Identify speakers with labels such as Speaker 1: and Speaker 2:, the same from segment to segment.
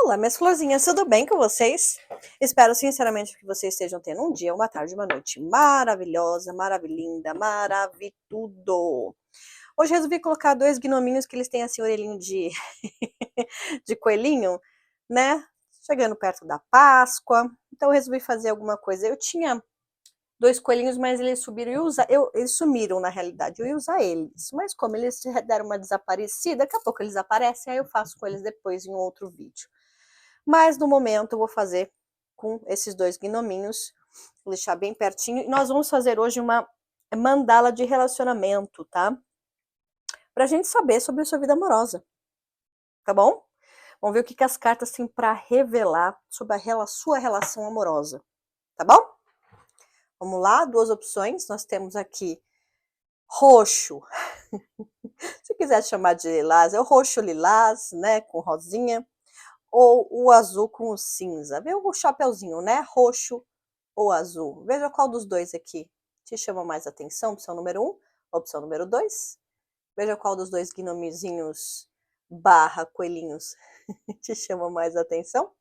Speaker 1: Olá, minhas florzinhas, tudo bem com vocês? Espero sinceramente que vocês estejam tendo um dia, uma tarde, uma noite maravilhosa, maravilhinda, maravilhudo. Hoje resolvi colocar dois gnominhos que eles têm assim orelhinho de, de coelhinho, né? Chegando perto da Páscoa, então eu resolvi fazer alguma coisa. Eu tinha dois coelhinhos, mas eles subiram e eles sumiram na realidade. Eu ia usar eles, mas como eles deram uma desaparecida, daqui a pouco eles aparecem, aí eu faço com eles depois em um outro vídeo. Mas no momento eu vou fazer com esses dois gnominhos, vou deixar bem pertinho. E nós vamos fazer hoje uma mandala de relacionamento, tá? Pra gente saber sobre a sua vida amorosa, tá bom? Vamos ver o que as cartas têm para revelar sobre a sua relação amorosa, tá bom? Vamos lá, duas opções. Nós temos aqui roxo. Se quiser chamar de lilás, é o roxo lilás, né, com rosinha, ou o azul com o cinza. Vê o chapeuzinho, né? Roxo ou azul. Veja qual dos dois aqui te chama mais atenção. Opção número 1, opção número 2. Veja qual dos dois gnomizinhos barra coelhinhos te chama mais atenção.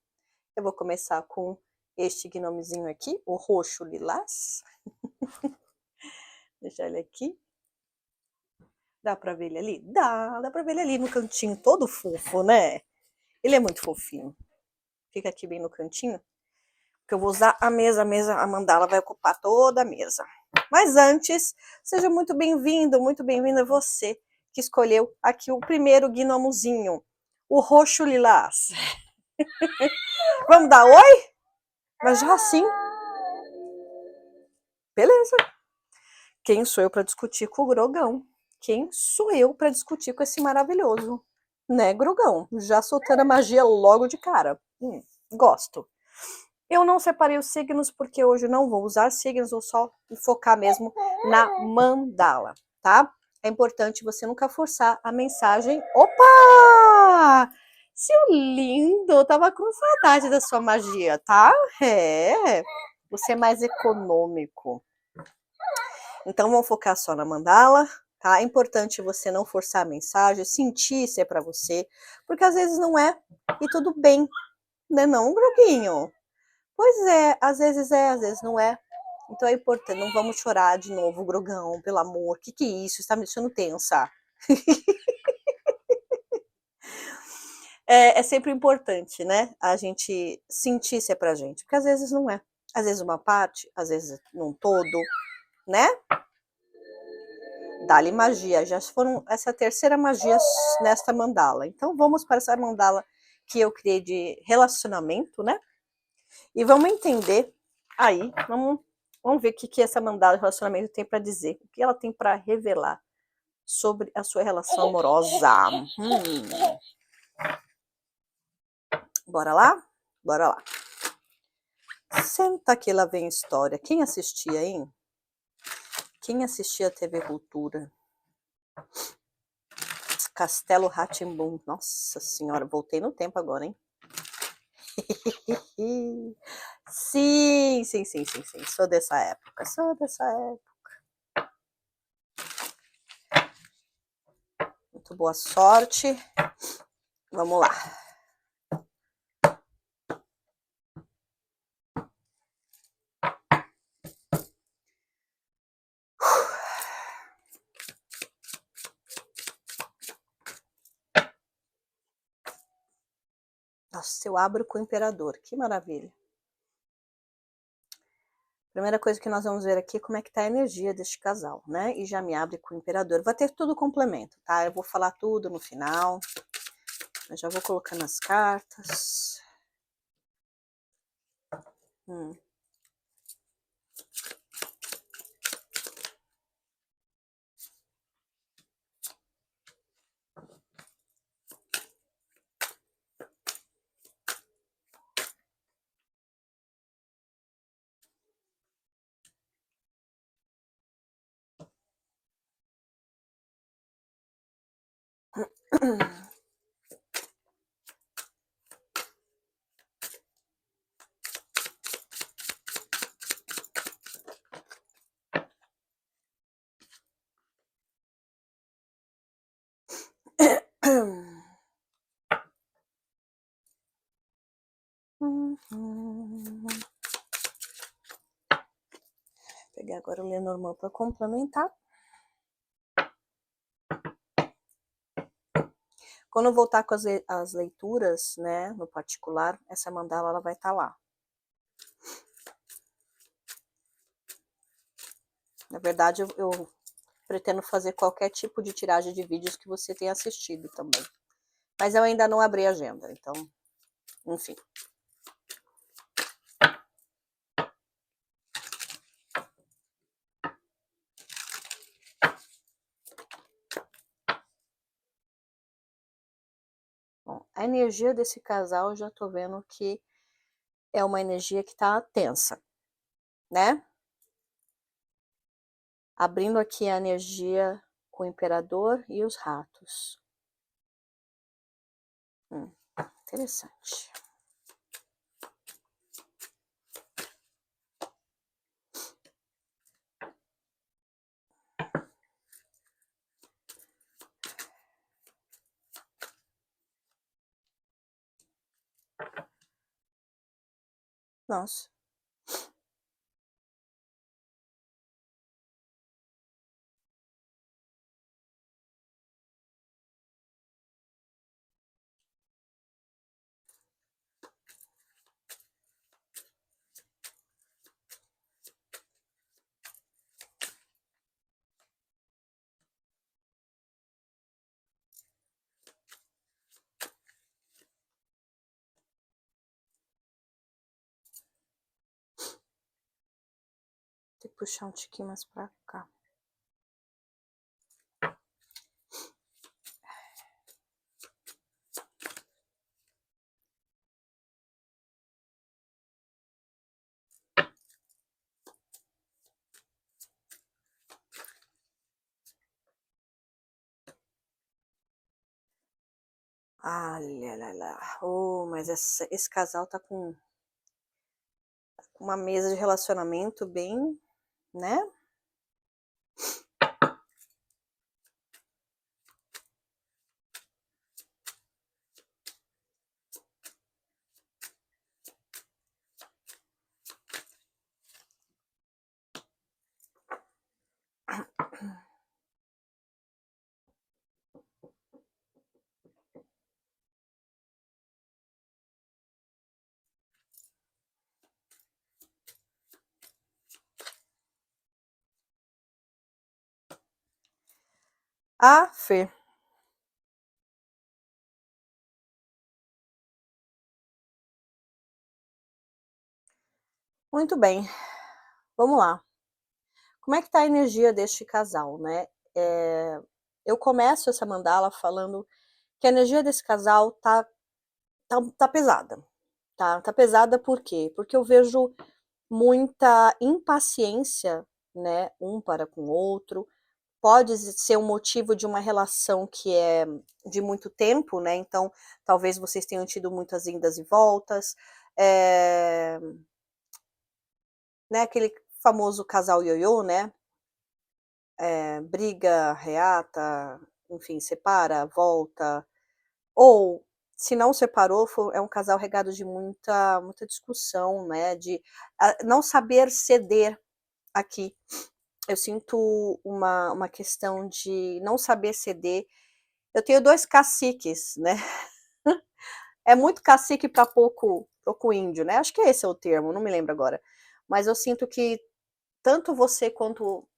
Speaker 1: Eu vou começar com este gnomezinho aqui, o roxo lilás. Deixar ele aqui. Dá pra ver ele ali? Dá pra ver ele ali no cantinho, todo fofo, né? Ele é muito fofinho. Fica aqui bem no cantinho. Porque eu vou usar a mesa, a mandala vai ocupar toda a mesa. Mas antes, seja muito bem-vindo, muito bem-vinda você que escolheu aqui o primeiro gnomozinho, o roxo lilás. Vamos dar oi? Mas já assim? Beleza. Quem sou eu para discutir com o Grogão? Quem sou eu para discutir com esse maravilhoso? Né, Grogão? Já soltando a magia logo de cara. Gosto. Eu não separei os signos porque hoje eu não vou usar signos, vou só focar mesmo na mandala, tá? É importante você nunca forçar a mensagem. Opa! Seu lindo, eu tava com saudade da sua magia, tá? É, você é mais econômico. Então vamos focar só na mandala, tá? É importante você não forçar a mensagem, sentir se é pra você, porque às vezes não é, e tudo bem, né não, Groguinho? Pois é, às vezes não é. Então é importante, não vamos chorar de novo, Grogão, pelo amor. Que é isso? Está me deixando tensa. É sempre importante, né? A gente sentir se é pra gente, porque às vezes não é. Às vezes uma parte, às vezes num todo, né? Dá-lhe magia. Já foram essa terceira magia nesta mandala. Então vamos para essa mandala que eu criei de relacionamento, né? E vamos entender aí, vamos ver o que essa mandala de relacionamento tem para dizer, o que ela tem para revelar sobre a sua relação amorosa. Bora lá? Bora lá. Senta que lá vem história. Quem assistia, hein? Quem assistia a TV Cultura? Castelo Rá-Tim-Bum. Nossa senhora, voltei no tempo agora, hein? Sim. Sou dessa época. Muito boa sorte. Vamos lá. Nossa, eu abro com o imperador. Que maravilha. Primeira coisa que nós vamos ver aqui é como é que tá a energia deste casal, né? E já me abre com o imperador. Vai ter tudo complemento, tá? Eu vou falar tudo no final. Eu já vou colocando as cartas. Vou pegar agora o Lenormand para complementar. Quando eu voltar com as leituras, né, no particular, essa mandala ela vai estar lá. Na verdade, eu pretendo fazer qualquer tipo de tiragem de vídeos que você tenha assistido também. Mas eu ainda não abri a agenda, então, enfim. Bom, a energia desse casal eu já tô vendo que é uma energia que tá tensa, né? Abrindo aqui a energia com o imperador e os ratos. Interessante. Nossa. Tem que puxar um tiquinho mais pra cá. Ah, lá, lá. Oh, mas esse casal tá com uma mesa de relacionamento bem, né? Ah, Fê. Muito bem. Vamos lá. Como é que tá a energia deste casal, né? Eu começo essa mandala falando que a energia desse casal tá pesada. Tá pesada por quê? Porque eu vejo muita impaciência, né, um para com o outro. Pode ser um motivo de uma relação que é de muito tempo, né? Então, talvez vocês tenham tido muitas indas e voltas. Né, aquele famoso casal ioiô, né? Briga, reata, enfim, separa, volta. Ou, se não separou, é um casal regado de muita discussão, né? De não saber ceder aqui. Eu sinto uma questão de não saber ceder. Eu tenho 2 caciques, né? É muito cacique para pouco índio, né? Acho que esse é o termo, não me lembro agora. Mas eu sinto que tanto você quanto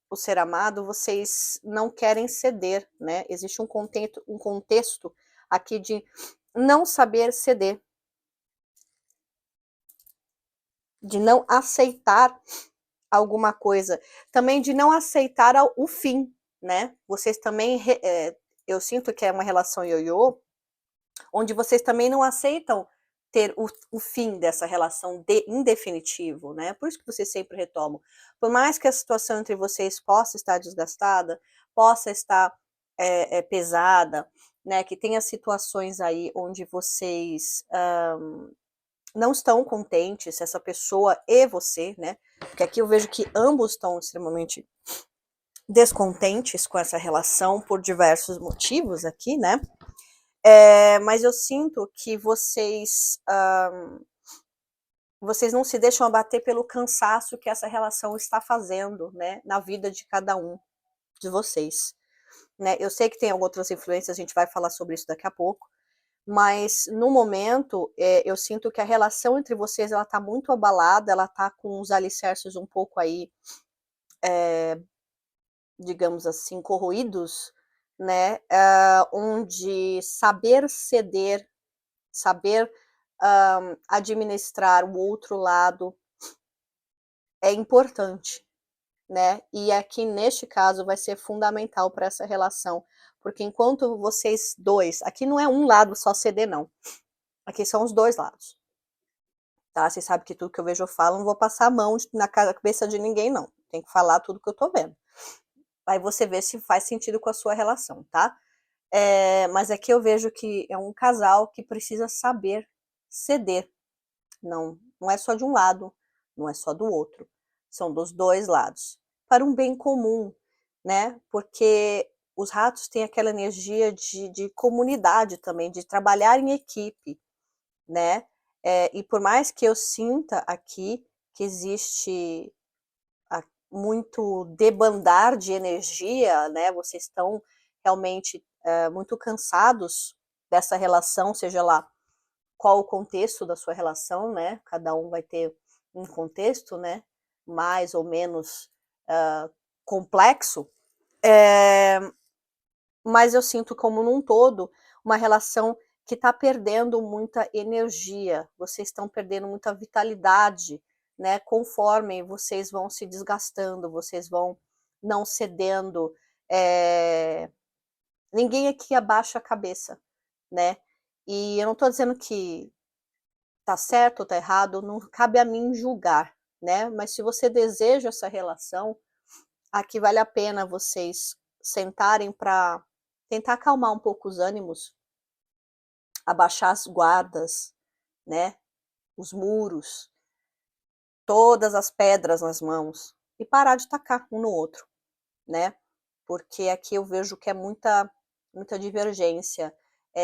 Speaker 1: o ser amado, vocês não querem ceder, né? Existe um contexto aqui de não saber ceder, de não aceitar alguma coisa, também de não aceitar o fim, né? Vocês também, eu sinto que é uma relação ioiô, onde vocês também não aceitam ter o fim dessa relação em definitivo, né? Por isso que vocês sempre retomam. Por mais que a situação entre vocês possa estar desgastada, possa estar pesada, né? Que tenha situações aí onde vocês não estão contentes, essa pessoa e você, né? Porque aqui eu vejo que ambos estão extremamente descontentes com essa relação por diversos motivos aqui, né? Mas eu sinto que vocês vocês não se deixam abater pelo cansaço que essa relação está fazendo, né, na vida de cada um de vocês, né? Eu sei que tem outras influências, a gente vai falar sobre isso daqui a pouco, mas no momento eu sinto que a relação entre vocês ela tá muito abalada, ela tá com os alicerces um pouco aí, digamos assim, corroídos, né? Onde saber ceder, saber administrar o outro lado é importante, né? E aqui neste caso vai ser fundamental para essa relação, porque enquanto vocês dois, aqui não é um lado só ceder não, aqui são os dois lados, tá? Vocês sabem que tudo que eu vejo eu falo, não vou passar a mão na cabeça de ninguém não, tem que falar tudo que eu tô vendo. Aí você vê se faz sentido com a sua relação, tá? Mas aqui eu vejo que é um casal que precisa saber ceder, não é só de um lado, não é só do outro, são dos dois lados, para um bem comum, né? Porque os ratos têm aquela energia de comunidade também, de trabalhar em equipe, né? E por mais que eu sinta aqui que existe muito debandar de energia, né? Vocês estão realmente muito cansados dessa relação, seja lá qual o contexto da sua relação, né? Cada um vai ter um contexto, né? Mais ou menos complexo. Mas eu sinto como num todo uma relação que está perdendo muita energia. Vocês estão perdendo muita vitalidade, né? Conforme vocês vão se desgastando, vocês vão não cedendo. Ninguém aqui abaixa a cabeça, né? E eu não estou dizendo que tá certo ou tá errado, não cabe a mim julgar, né? Mas se você deseja essa relação, aqui vale a pena vocês sentarem para tentar acalmar um pouco os ânimos, abaixar as guardas, né? Os muros, todas as pedras nas mãos e parar de tacar um no outro, né? Porque aqui eu vejo que é muita divergência,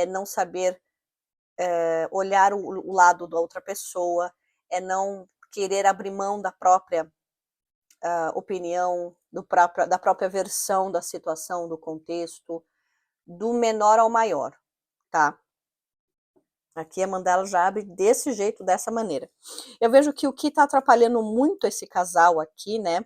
Speaker 1: não saber olhar o lado da outra pessoa, não querer abrir mão da própria opinião, da própria versão da situação, do contexto, do menor ao maior, tá? Aqui a mandala já abre desse jeito, dessa maneira. Eu vejo que o que está atrapalhando muito esse casal aqui, né,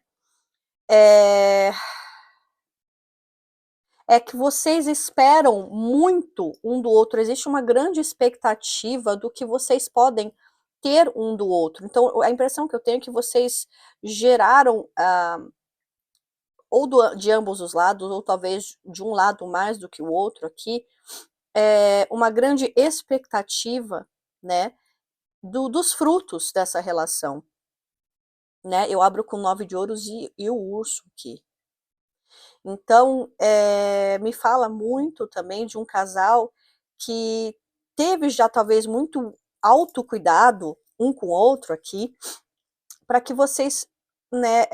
Speaker 1: é que vocês esperam muito um do outro, existe uma grande expectativa do que vocês podem ter um do outro. Então, a impressão que eu tenho é que vocês geraram, ou de ambos os lados, ou talvez de um lado mais do que o outro aqui, uma grande expectativa, né, dos frutos dessa relação, né? Eu abro com 9 de ouros e o urso aqui. Então, me fala muito também de um casal que teve já talvez muito autocuidado um com o outro aqui, para que vocês, né,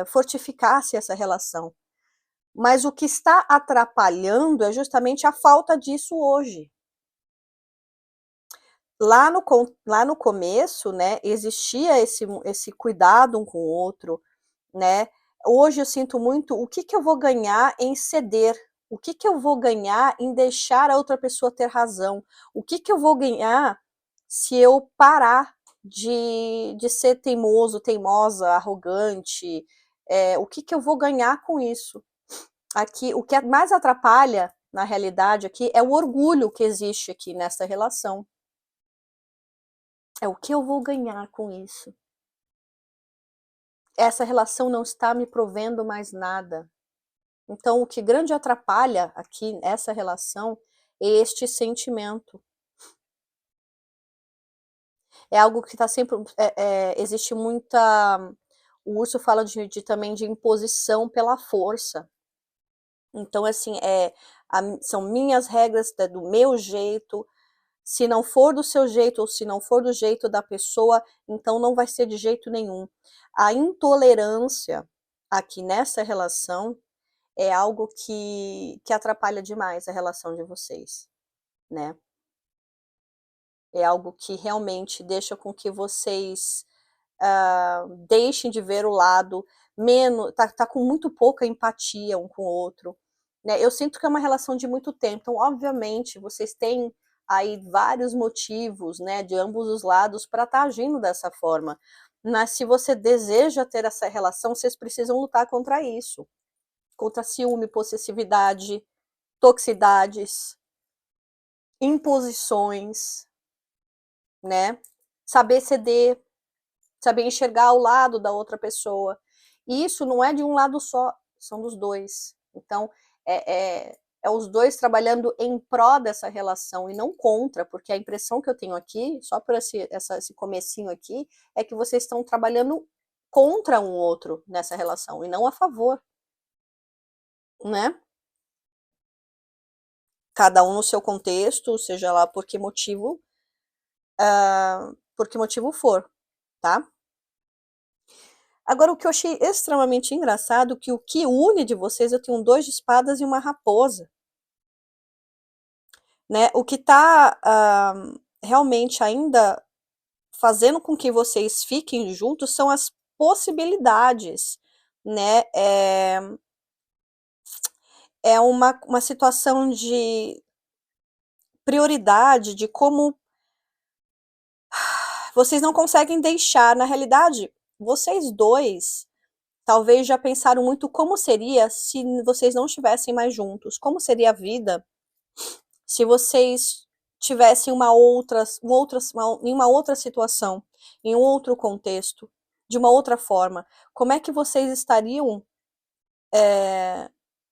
Speaker 1: fortificassem essa relação. Mas o que está atrapalhando é justamente a falta disso hoje. Lá no começo, né, existia esse cuidado um com o outro, né? Hoje eu sinto muito o que eu vou ganhar em ceder, o que eu vou ganhar em deixar a outra pessoa ter razão, o que eu vou ganhar se eu parar de ser teimoso, teimosa, arrogante, o que eu vou ganhar com isso? Aqui, o que mais atrapalha, na realidade, aqui, é o orgulho que existe aqui nessa relação. É o que eu vou ganhar com isso? Essa relação não está me provendo mais nada. Então, o que grande atrapalha aqui nessa relação é este sentimento. É algo que está sempre. Existe muita. O urso fala também de imposição pela força. Então, assim, são minhas regras, do meu jeito. Se não for do seu jeito, ou se não for do jeito da pessoa, então não vai ser de jeito nenhum. A intolerância aqui nessa relação é algo que atrapalha demais a relação de vocês, né? é algo que realmente deixa com que vocês deixem de ver o lado menos, tá com muito pouca empatia um com o outro, né? Eu sinto que é uma relação de muito tempo, então obviamente vocês têm aí vários motivos, né, de ambos os lados para estar agindo dessa forma, mas se você deseja ter essa relação, vocês precisam lutar contra isso, contra ciúme, possessividade, toxicidades, imposições, né? Saber ceder, saber enxergar o lado da outra pessoa. E isso não é de um lado só, são dos dois. Então, é os dois trabalhando em pró dessa relação e não contra, porque a impressão que eu tenho aqui, só por esse comecinho aqui, é que vocês estão trabalhando contra um outro nessa relação e não a favor, né? Cada um no seu contexto, seja lá por que motivo for, tá? Agora, o que eu achei extremamente engraçado, que o que une de vocês, eu tenho 2 de espadas e uma raposa, né? O que tá realmente ainda fazendo com que vocês fiquem juntos são as possibilidades, né? É uma situação de prioridade, de como vocês não conseguem deixar, na realidade, vocês dois talvez já pensaram muito como seria se vocês não estivessem mais juntos, como seria a vida se vocês tivessem em uma outra situação, em um outro contexto, de uma outra forma, como é que vocês estariam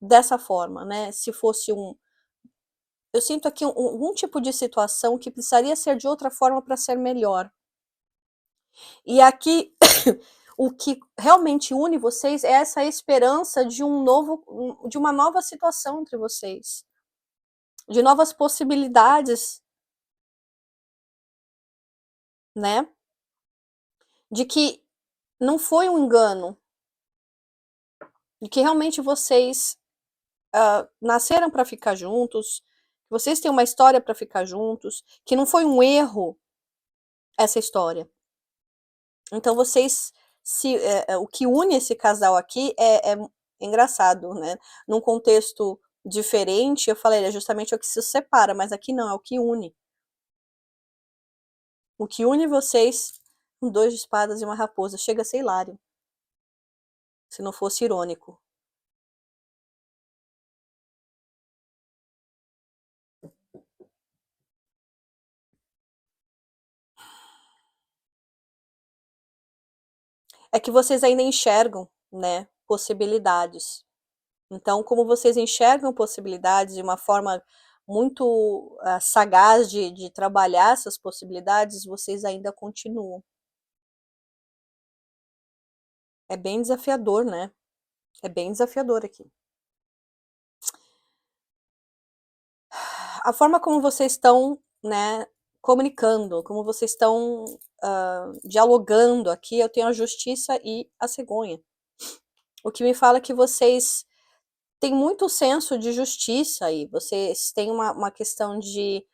Speaker 1: dessa forma, né? Se fosse eu sinto aqui um tipo de situação que precisaria ser de outra forma para ser melhor. E aqui o que realmente une vocês é essa esperança de uma nova situação entre vocês, de novas possibilidades, né? De que não foi um engano, de que realmente vocês nasceram para ficar juntos, que vocês têm uma história para ficar juntos, que não foi um erro essa história. Então vocês o que une esse casal aqui é engraçado, né? Num contexto diferente, eu falei, é justamente o que se separa, mas aqui não, é o que une. O que une vocês, com 2 de espadas e uma raposa, chega a ser hilário, se não fosse irônico. É que vocês ainda enxergam, né, possibilidades. Então, como vocês enxergam possibilidades de uma forma muito sagaz de trabalhar essas possibilidades, vocês ainda continuam. É bem desafiador, né? É bem desafiador aqui. A forma como vocês estão, né, comunicando, como vocês estão dialogando aqui, eu tenho a justiça e a cegonha. O que me fala que vocês têm muito senso de justiça aí, vocês têm uma questão de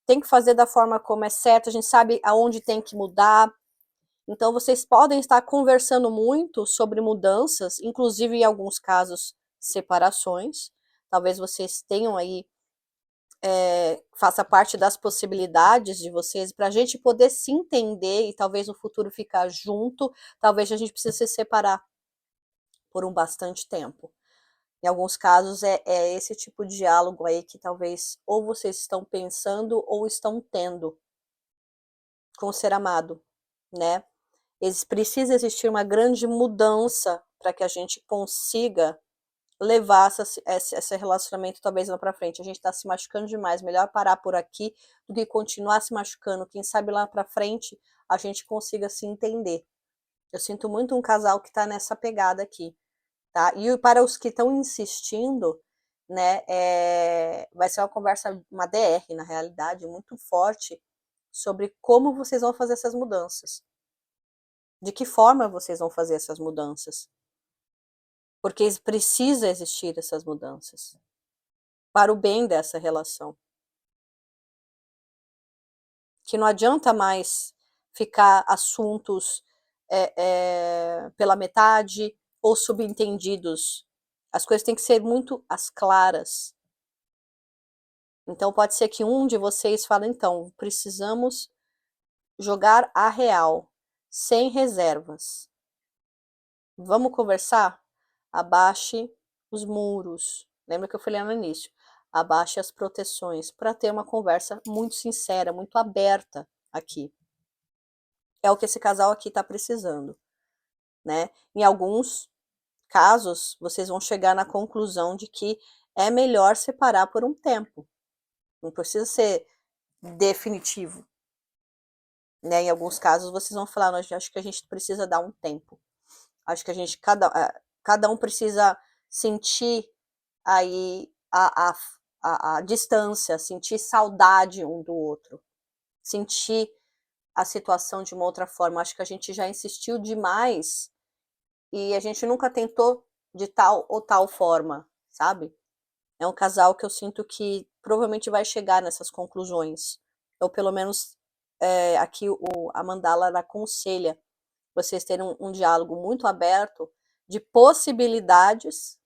Speaker 1: tem que fazer da forma como é certa, a gente sabe aonde tem que mudar. Então, vocês podem estar conversando muito sobre mudanças, inclusive em alguns casos, separações. Talvez vocês tenham aí, faça parte das possibilidades de vocês, para a gente poder se entender e talvez no futuro ficar junto, talvez a gente precise se separar por um bastante tempo. Em alguns casos é esse tipo de diálogo aí que talvez ou vocês estão pensando ou estão tendo com o ser amado, né? Precisa existir uma grande mudança para que a gente consiga levar esse relacionamento talvez lá para frente. A gente está se machucando demais, melhor parar por aqui do que continuar se machucando. Quem sabe lá para frente a gente consiga se entender. Eu sinto muito um casal que está nessa pegada aqui, tá? E para os que estão insistindo, né, vai ser uma conversa, uma DR na realidade, muito forte sobre como vocês vão fazer essas mudanças. De que forma vocês vão fazer essas mudanças? Porque precisa existir essas mudanças para o bem dessa relação. que não adianta mais ficar assuntos pela metade ou subentendidos. As coisas têm que ser muito as claras. Então pode ser que um de vocês fale, então, precisamos jogar a real, sem reservas. Vamos conversar? Abaixe os muros. Lembra que eu falei no início? Abaixe as proteções para ter uma conversa muito sincera, muito aberta aqui. É o que esse casal aqui está precisando, né? Em alguns casos, vocês vão chegar na conclusão de que é melhor separar por um tempo. Não precisa ser definitivo, né? Em alguns casos, vocês vão falar, acho que a gente precisa dar um tempo. Acho que a gente, cada um precisa sentir aí a distância, sentir saudade um do outro, sentir a situação de uma outra forma. Acho que a gente já insistiu demais e a gente nunca tentou de tal ou tal forma, sabe? É um casal que eu sinto que provavelmente vai chegar nessas conclusões. Ou pelo menos aqui a Mandala aconselha vocês terem um diálogo muito aberto de possibilidades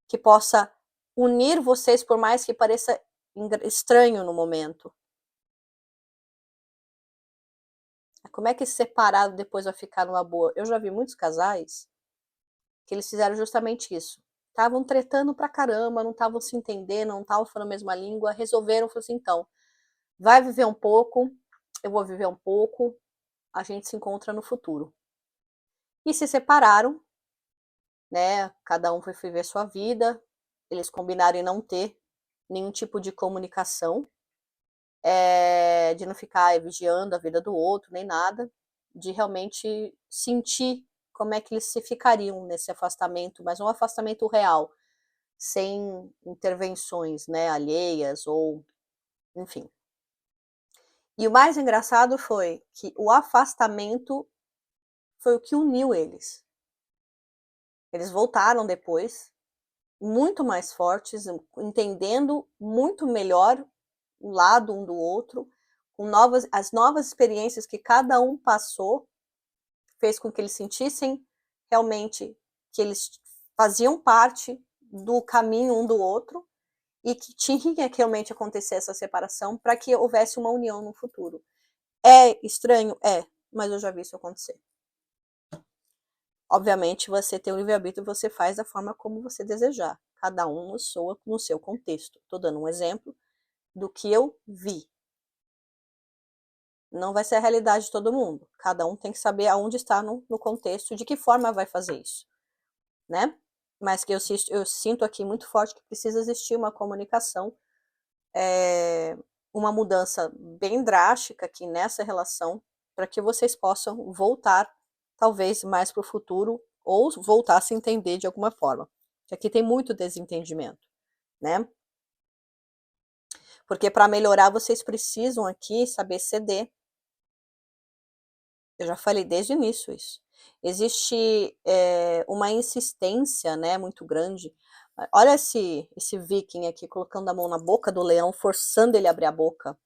Speaker 1: que possa unir vocês, por mais que pareça estranho no momento. Como é que separado depois vai ficar numa boa? Eu já vi muitos casais que eles fizeram justamente isso. Estavam tretando pra caramba, não estavam se entendendo, não estavam falando a mesma língua, resolveram, falaram assim, então, vai viver um pouco, eu vou viver um pouco, a gente se encontra no futuro. E se separaram, né? Cada um foi viver sua vida, eles combinaram em não ter nenhum tipo de comunicação, de não ficar vigiando a vida do outro, nem nada, de realmente sentir como é que eles se ficariam nesse afastamento, mas um afastamento real, sem intervenções, né, alheias ou, enfim. E o mais engraçado foi que o afastamento foi o que uniu eles. Eles voltaram depois, muito mais fortes, entendendo muito melhor o lado um do outro, com as novas experiências que cada um passou, fez com que eles sentissem realmente que eles faziam parte do caminho um do outro e que tinha que realmente acontecer essa separação para que houvesse uma união no futuro. É estranho? É, mas eu já vi isso acontecer. Obviamente, você tem o livre-arbítrio e você faz da forma como você desejar. Cada um soa no seu contexto. Estou dando um exemplo do que eu vi. Não vai ser a realidade de todo mundo. Cada um tem que saber aonde está no contexto, de que forma vai fazer isso, né? Mas que eu sinto aqui muito forte que precisa existir uma comunicação, uma mudança bem drástica aqui nessa relação, para que vocês possam voltar, talvez mais para o futuro, ou voltar a se entender de alguma forma. Que aqui tem muito desentendimento, né? Porque para melhorar vocês precisam aqui saber ceder. Eu já falei desde o início isso. Existe uma insistência, né, muito grande. Olha esse viking aqui colocando a mão na boca do leão, forçando ele a abrir a boca,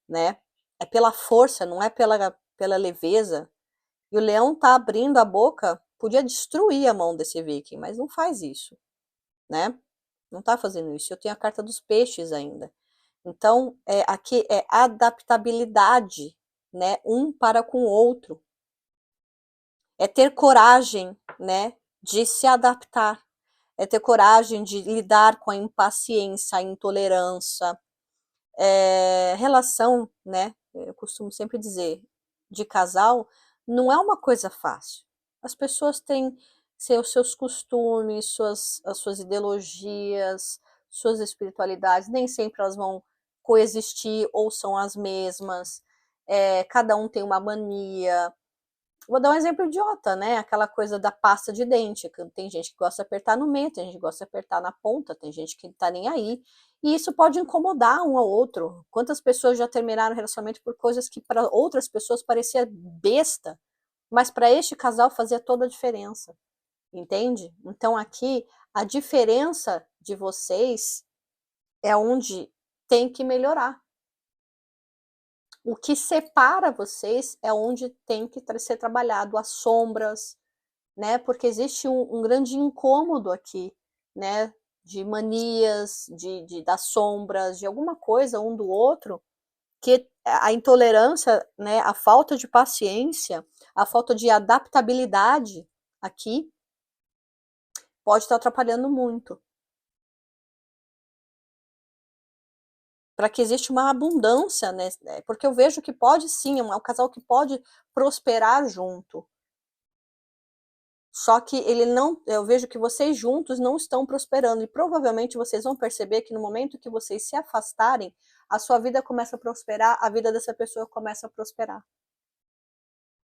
Speaker 1: né? É pela força, não é pela leveza. E o leão tá abrindo a boca, podia destruir a mão desse viking, mas não faz isso, né? Não tá fazendo isso. Eu tenho a carta dos peixes ainda. Então, aqui é adaptabilidade, né? Um para com o outro. É ter coragem, né? De se adaptar. É ter coragem de lidar com a impaciência, a intolerância. Relação, né? Eu costumo sempre dizer, de casal, não é uma coisa fácil. As pessoas têm seus costumes, as suas ideologias, suas espiritualidades, nem sempre elas vão coexistir ou são as mesmas. Cada um tem uma mania. Vou dar um exemplo idiota, né? Aquela coisa da pasta de dente. Tem gente que gosta de apertar no meio, tem gente que gosta de apertar na ponta, tem gente que não tá nem aí. E isso pode incomodar um ao outro. Quantas pessoas já terminaram o relacionamento por coisas que para outras pessoas parecia besta, mas para este casal fazia toda a diferença. Entende? Então aqui a diferença de vocês é onde tem que melhorar. O que separa vocês é onde tem que ser trabalhado as sombras, né? Porque existe um grande incômodo aqui, né? De manias, das sombras, de alguma coisa um do outro, que a intolerância, né? A falta de paciência, a falta de adaptabilidade aqui pode estar atrapalhando muito. Para que exista uma abundância, né? Porque eu vejo que pode sim, é um casal que pode prosperar junto. Só que ele não, eu vejo que vocês juntos não estão prosperando e provavelmente vocês vão perceber que no momento que vocês se afastarem, a sua vida começa a prosperar, a vida dessa pessoa começa a prosperar.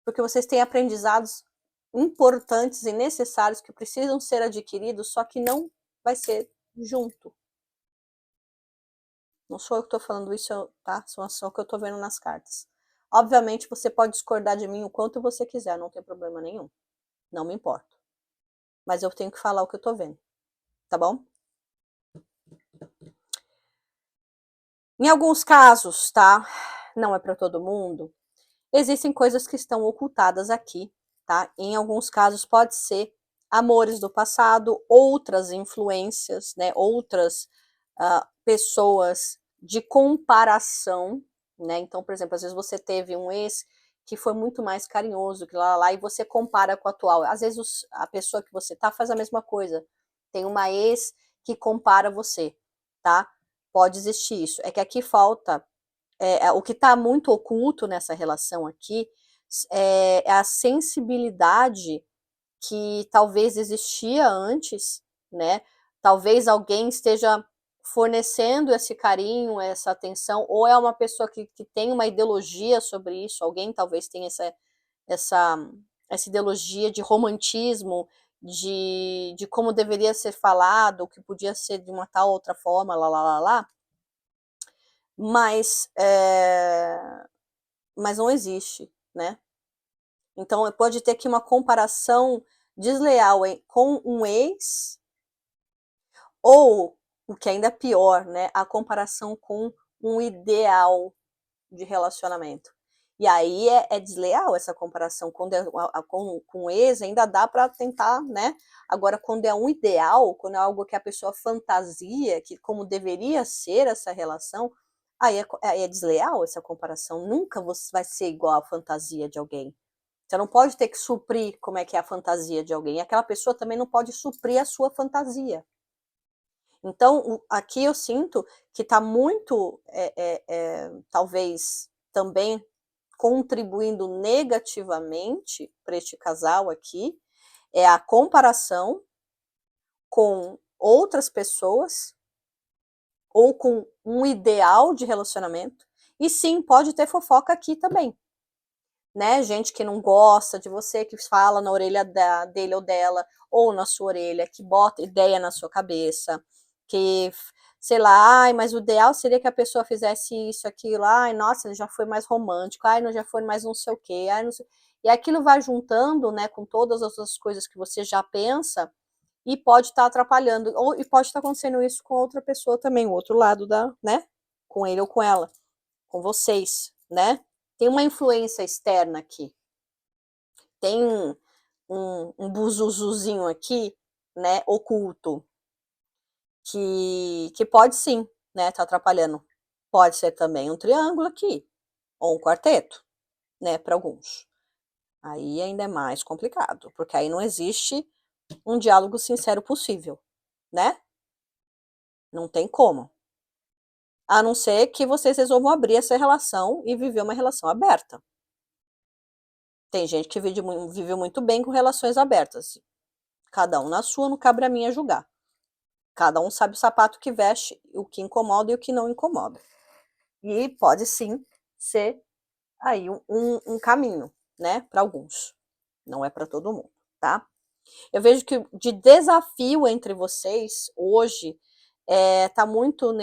Speaker 1: Porque vocês têm aprendizados importantes e necessários que precisam ser adquiridos, só que não vai ser junto. Não sou eu que estou falando isso, tá? Só o que eu estou vendo nas cartas. Obviamente você pode discordar de mim o quanto você quiser, não tem problema nenhum. Não me importo. Mas eu tenho que falar o que eu estou vendo. Tá bom? Em alguns casos, tá? Não é para todo mundo. Existem coisas que estão ocultadas aqui, tá? Em alguns casos pode ser amores do passado, outras influências, né? Outras pessoas de comparação, né? Então, por exemplo, às vezes você teve um ex que foi muito mais carinhoso que lá e você compara com o atual. Às vezes a pessoa que você tá faz a mesma coisa. Tem uma ex que compara você, tá? Pode existir isso. É que aqui falta o que está muito oculto nessa relação aqui é a sensibilidade que talvez existia antes, né? Talvez alguém esteja fornecendo esse carinho, essa atenção, ou é uma pessoa que tem uma ideologia sobre isso, alguém talvez tenha essa, essa ideologia de romantismo, de como deveria ser falado, que podia ser de uma tal outra forma, lá. Mas, mas não existe, né? Então pode ter aqui uma comparação desleal com um ex, ou, o que é ainda pior, né, a comparação com um ideal de relacionamento. E aí é desleal essa comparação. Quando é com ex, ainda dá para tentar, né? Agora, quando é um ideal, quando é algo que a pessoa fantasia, que como deveria ser essa relação, aí é desleal essa comparação. Nunca você vai ser igual à fantasia de alguém. Você não pode ter que suprir como é que é a fantasia de alguém. E aquela pessoa também não pode suprir a sua fantasia. Então, aqui eu sinto que está muito, talvez, também contribuindo negativamente para este casal aqui, é a comparação com outras pessoas ou com um ideal de relacionamento. E sim, pode ter fofoca aqui também, né? Gente que não gosta de você, que fala na orelha dele ou dela, ou na sua orelha, que bota ideia na sua cabeça, que, sei lá, ai, mas o ideal seria que a pessoa fizesse isso, aquilo, ai, nossa, ele já foi mais romântico, ai, não já foi mais não sei o quê, ai, não sei... E aquilo vai juntando, né, com todas as outras coisas que você já pensa, e pode estar atrapalhando, e pode estar acontecendo isso com outra pessoa também, o outro lado né, com ele ou com ela, com vocês, né? Tem uma influência externa aqui. Tem um buzuzuzinho aqui, né, oculto, que pode sim, né, tá atrapalhando. Pode ser também um triângulo aqui, ou um quarteto, né, para alguns. Aí ainda é mais complicado, porque aí não existe um diálogo sincero possível, né? Não tem como. A não ser que vocês resolvam abrir essa relação e viver uma relação aberta. Tem gente que vive muito bem com relações abertas. Cada um na sua, não cabe a mim a julgar. Cada um sabe o sapato que veste, o que incomoda e o que não incomoda. E pode sim ser aí um caminho, né, para alguns. Não é para todo mundo, tá? Eu vejo que de desafio entre vocês hoje tá muito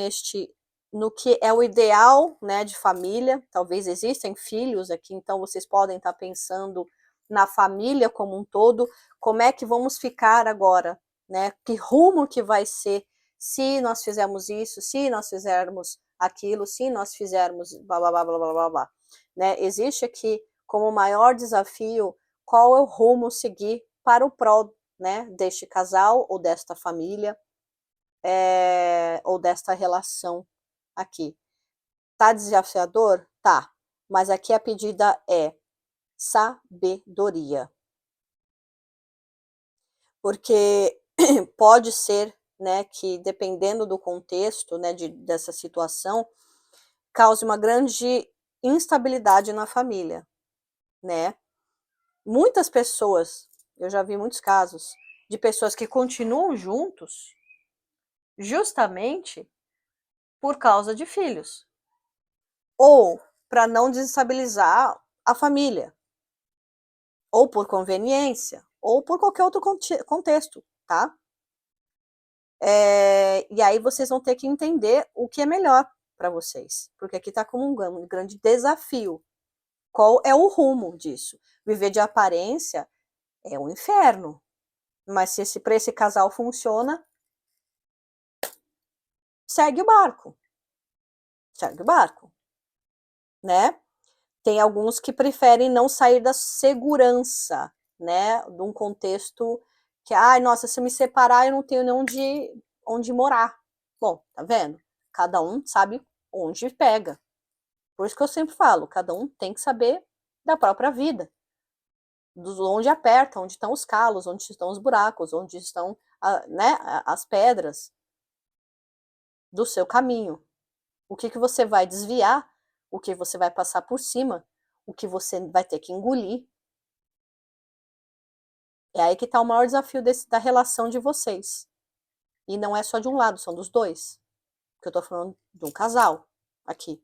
Speaker 1: no que é o ideal, né, de família. Talvez existem filhos aqui, então vocês podem estar pensando na família como um todo. Como é que vamos ficar agora, né? Que rumo que vai ser se nós fizermos isso, se nós fizermos aquilo, se nós fizermos blá blá blá blá blá blá blá. né? Existe aqui como maior desafio qual é o rumo seguir para o prol, né, deste casal ou desta família, ou desta relação aqui. Tá desafiador? Tá. Mas aqui a pedida é sabedoria. Porque pode ser, né, que dependendo do contexto, né, dessa situação, cause uma grande instabilidade na família, né? Muitas pessoas, eu já vi muitos casos de pessoas que continuam juntos justamente por causa de filhos, ou para não desestabilizar a família, ou por conveniência, ou por qualquer outro contexto, tá? E aí vocês vão ter que entender o que é melhor para vocês, porque aqui está como um grande desafio. Qual é o rumo disso? Viver de aparência é um inferno, mas se para esse casal funciona, segue o barco, segue o barco, né? Tem alguns que preferem não sair da segurança, né? De um contexto que, ai, nossa, se eu me separar, eu não tenho nem onde morar. Bom, tá vendo? Cada um sabe onde pega. Por isso que eu sempre falo, cada um tem que saber da própria vida, onde aperta, onde estão os calos, onde estão os buracos, onde estão, né, as pedras do seu caminho. O que você vai desviar, o que você vai passar por cima, o que você vai ter que engolir. É aí que está o maior desafio da relação de vocês. E não é só de um lado, são dos dois. Porque eu estou falando de um casal aqui.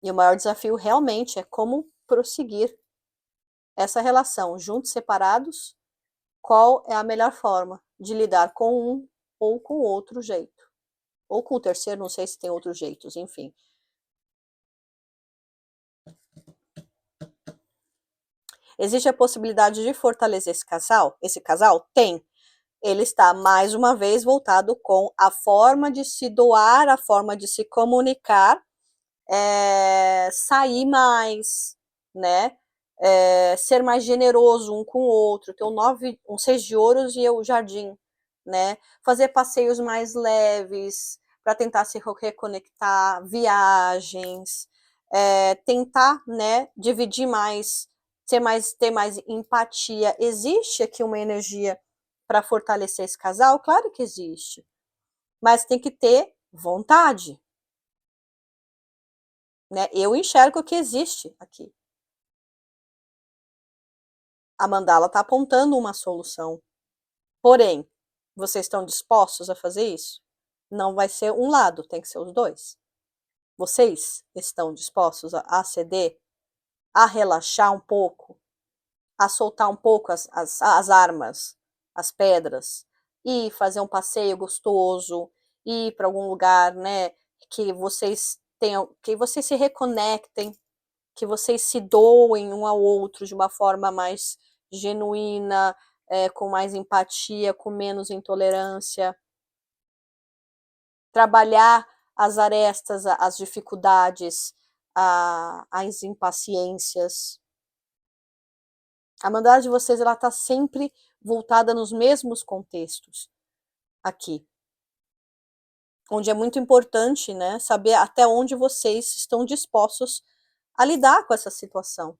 Speaker 1: E o maior desafio realmente é como prosseguir essa relação, juntos, separados, qual é a melhor forma de lidar com um ou com outro jeito. Ou com o terceiro, não sei se tem outros jeitos, enfim. Existe a possibilidade de fortalecer esse casal? Esse casal? Tem. Ele está, mais uma vez, voltado com a forma de se doar, a forma de se comunicar, sair mais, né? Ser mais generoso um com o outro, ter um 6 de ouros e o jardim, né? Fazer passeios mais leves para tentar se reconectar, viagens, tentar, né, dividir mais, ter mais empatia. Existe aqui uma energia para fortalecer esse casal? Claro que existe, mas tem que ter vontade, né? Eu enxergo que existe aqui. A mandala está apontando uma solução. Porém, vocês estão dispostos a fazer isso? Não vai ser um lado, tem que ser os dois. Vocês estão dispostos a ceder, a relaxar um pouco, a soltar um pouco as armas, as pedras, e fazer um passeio gostoso, ir para algum lugar, né, que vocês tenham, que vocês se reconectem, que vocês se doem um ao outro de uma forma mais genuína, com mais empatia, com menos intolerância. Trabalhar as arestas, as dificuldades, as impaciências. A mandala de vocês ela está sempre voltada nos mesmos contextos aqui, onde é muito importante, né, saber até onde vocês estão dispostos a lidar com essa situação.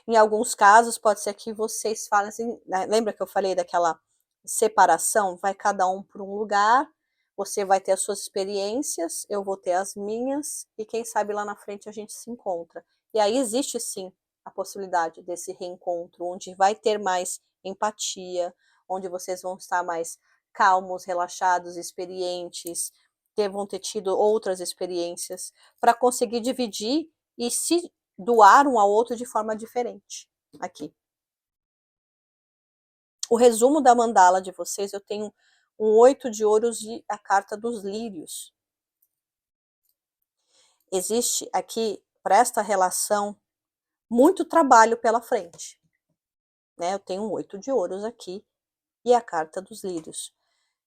Speaker 1: Em alguns casos, pode ser que vocês falem assim, né, lembra que eu falei daquela separação? Vai cada um por um lugar, você vai ter as suas experiências, eu vou ter as minhas, e quem sabe lá na frente a gente se encontra. E aí existe sim a possibilidade desse reencontro, onde vai ter mais empatia, onde vocês vão estar mais calmos, relaxados, experientes, vão ter tido outras experiências, para conseguir dividir e se doar um ao outro de forma diferente. Aqui. O resumo da mandala de vocês, eu tenho um 8 de ouros e a carta dos lírios. Existe aqui, para esta relação, muito trabalho pela frente. Né? Eu tenho um 8 de ouros aqui e a carta dos lírios.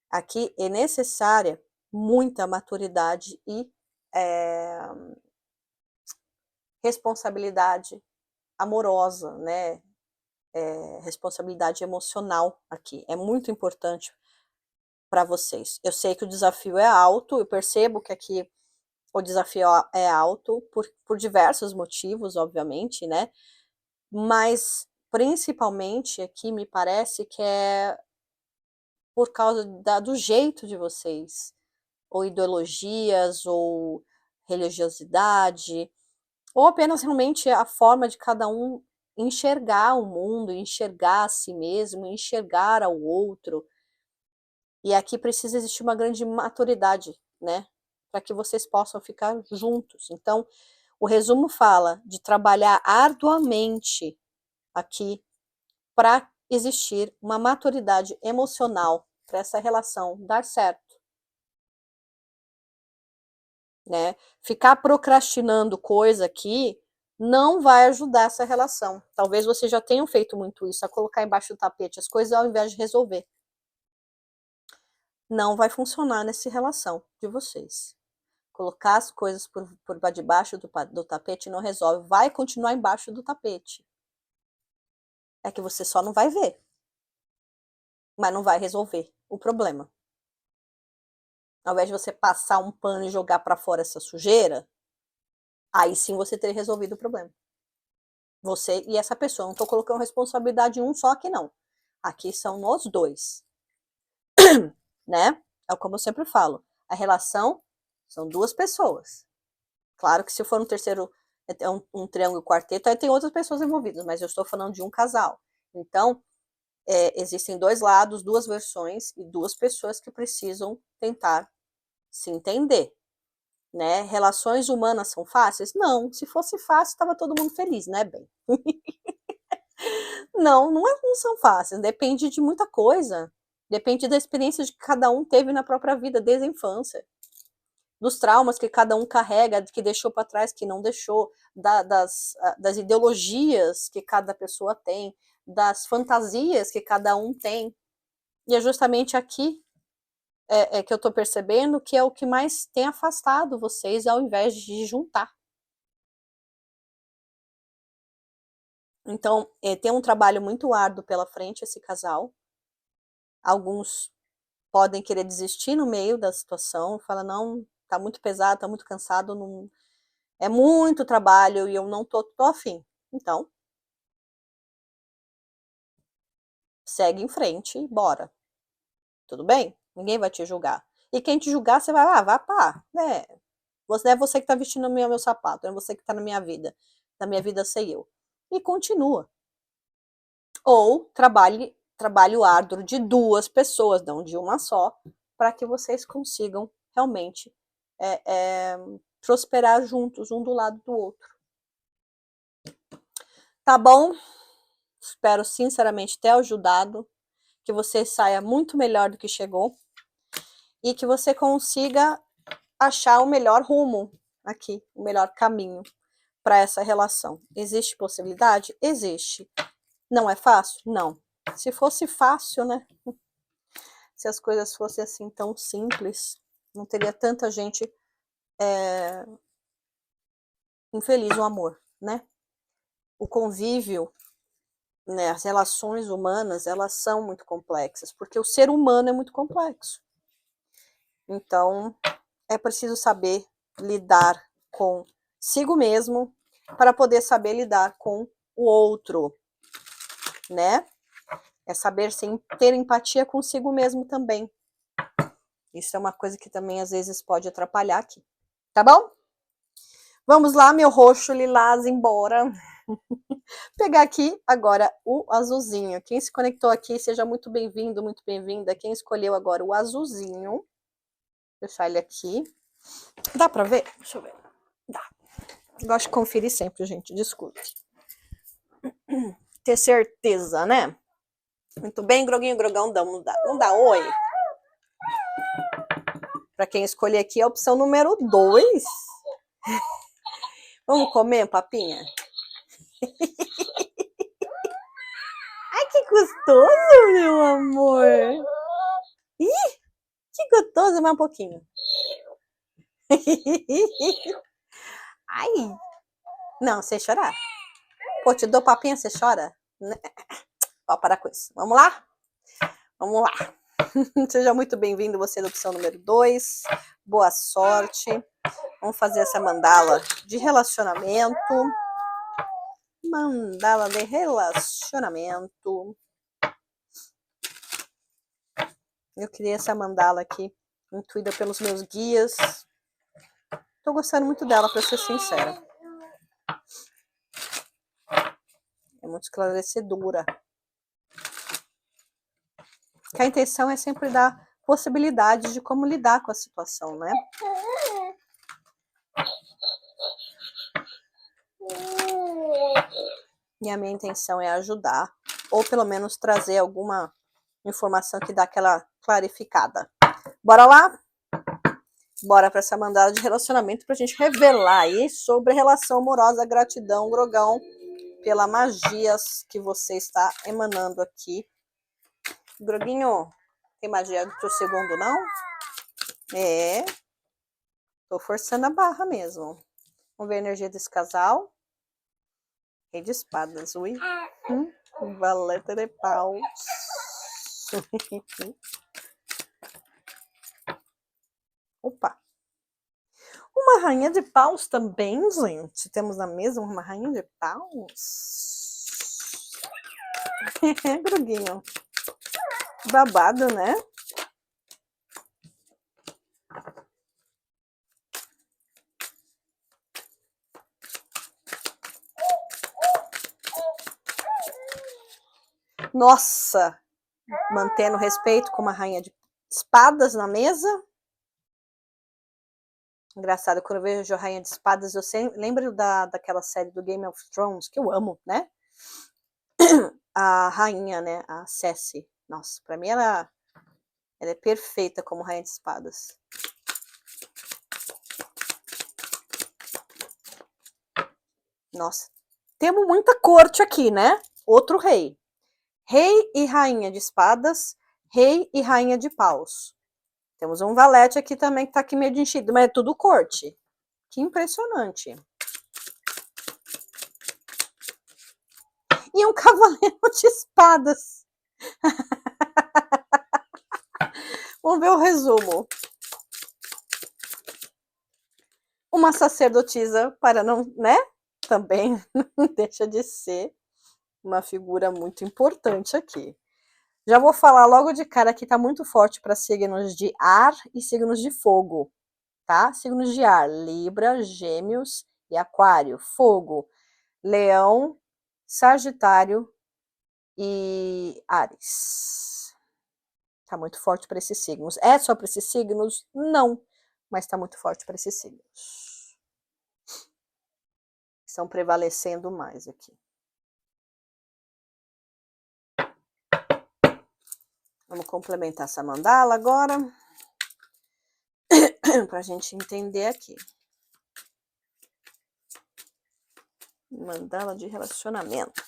Speaker 1: Aqui é necessária muita maturidade e responsabilidade amorosa, né? Responsabilidade emocional aqui. É muito importante para vocês. Eu sei que o desafio é alto, eu percebo que aqui o desafio é alto por diversos motivos, obviamente, né? Mas principalmente aqui me parece que é por causa do jeito de vocês, ou ideologias, ou religiosidade, ou apenas realmente a forma de cada um enxergar o mundo, enxergar a si mesmo, enxergar ao outro. E aqui precisa existir uma grande maturidade, né? Para que vocês possam ficar juntos. Então, o resumo fala de trabalhar arduamente aqui para existir uma maturidade emocional para essa relação dar certo, né? Ficar procrastinando coisa aqui não vai ajudar essa relação. Talvez vocês já tenham feito muito isso, a colocar embaixo do tapete as coisas ao invés de resolver. Não vai funcionar nessa relação de vocês. Colocar as coisas por debaixo do tapete não resolve, vai continuar embaixo do tapete. É que você só não vai ver, mas não vai resolver o problema. Ao invés de você passar um pano e jogar para fora essa sujeira, aí sim você teria resolvido o problema. Você e essa pessoa. Não estou colocando responsabilidade em um só aqui, não. Aqui são nós dois. Né? É como eu sempre falo. A relação são duas pessoas. Claro que se for um terceiro, um triângulo quarteto, aí tem outras pessoas envolvidas, mas eu estou falando de um casal. Então, existem dois lados, duas versões e duas pessoas que precisam tentar se entender. Né? Relações humanas são fáceis? Não. Se fosse fácil, estava todo mundo feliz, né, bem? Não são fáceis. Depende de muita coisa. Depende da experiência que cada um teve na própria vida, desde a infância. Dos traumas que cada um carrega, que deixou para trás, que não deixou, das ideologias que cada pessoa tem, das fantasias que cada um tem. E é justamente aqui que eu estou percebendo que é o que mais tem afastado vocês, ao invés de juntar. Então, tem um trabalho muito árduo pela frente esse casal. Alguns podem querer desistir no meio da situação, fala, não, tá muito pesado, tá muito cansado, não, é muito trabalho e eu não tô afim. Então, segue em frente e bora. Tudo bem? Ninguém vai te julgar. E quem te julgar, você vai pá, né? Não é você que tá vestindo o meu sapato, é você que tá na minha vida. Na minha vida sei eu. E continua. Ou trabalho árduo de duas pessoas, não de uma só, para que vocês consigam realmente prosperar juntos, um do lado do outro. Tá bom? Espero sinceramente ter ajudado, que você saia muito melhor do que chegou e que você consiga achar o melhor rumo aqui, o melhor caminho para essa relação. Existe possibilidade? Existe. Não é fácil? Não. Se fosse fácil, né? Se as coisas fossem assim tão simples, não teria tanta gente infeliz no amor, né? O convívio, né, as relações humanas, elas são muito complexas, porque o ser humano é muito complexo. Então, é preciso saber lidar consigo mesmo para poder saber lidar com o outro, né? É saber ter empatia consigo mesmo também. Isso é uma coisa que também às vezes pode atrapalhar aqui. Tá bom? Vamos lá, meu roxo lilás, embora. Pegar aqui agora o azulzinho. Quem se conectou aqui, seja muito bem-vindo, muito bem-vinda. Quem escolheu agora o azulzinho. Vou deixar ele aqui. Dá pra ver? Deixa eu ver. Dá. Gosto de conferir sempre, gente. Desculpe. Ter certeza, né? Muito bem, Groguinho, Grogão, não dá oi. Para quem escolher aqui, a opção número 2. Vamos comer, papinha? Ai, que gostoso, meu amor. Ih, que gostoso, mais um pouquinho. Ai, Não, sem chorar. Pô, te dou papinha, você chora? Ó, para com isso. Vamos lá? Vamos lá. Seja muito bem-vindo, você da opção número 2. Boa sorte. Vamos fazer essa mandala de relacionamento. Mandala de relacionamento. Eu criei essa mandala aqui, intuída pelos meus guias. Tô gostando muito dela, para ser sincera. É muito esclarecedora. Que a intenção é sempre dar possibilidades de como lidar com a situação, né? E a minha intenção é ajudar, ou pelo menos trazer alguma informação que dá aquela clarificada. Bora lá? Bora para essa mandala de relacionamento para a gente revelar aí sobre relação amorosa, gratidão, Grogão, pela magia que você está emanando aqui. Groguinho, tem magia pro segundo, não? É. Tô forçando a barra mesmo. Vamos ver a energia desse casal. Rei de espadas, ui. Valeta de paus. Opa. Uma rainha de paus também, gente. Temos na mesa uma rainha de paus. Groguinho. Babado, né? Nossa! Mantendo respeito com uma rainha de espadas na mesa. Engraçado, quando eu vejo a Rainha de Espadas, eu sempre lembro daquela série do Game of Thrones, que eu amo, né? A rainha, né? A Cersei. Nossa, pra mim ela é perfeita como Rainha de Espadas. Nossa, temos muita corte aqui, né? Outro rei. Rei e Rainha de Espadas, Rei e Rainha de Paus. Temos um valete aqui também que tá aqui meio de enchido, mas é tudo corte. Que impressionante. E um cavaleiro de espadas. Vamos ver o resumo. Uma sacerdotisa, para não, né? Também não deixa de ser uma figura muito importante aqui. Já vou falar logo de cara que tá muito forte para signos de ar e signos de fogo, tá? Signos de ar, Libra, Gêmeos e Aquário. Fogo, Leão, Sagitário e Áries. Tá muito forte para esses signos. É só para esses signos? Não, mas tá muito forte para esses signos. Estão prevalecendo mais aqui. Vamos complementar essa mandala agora. Pra gente entender aqui. Mandala de relacionamento.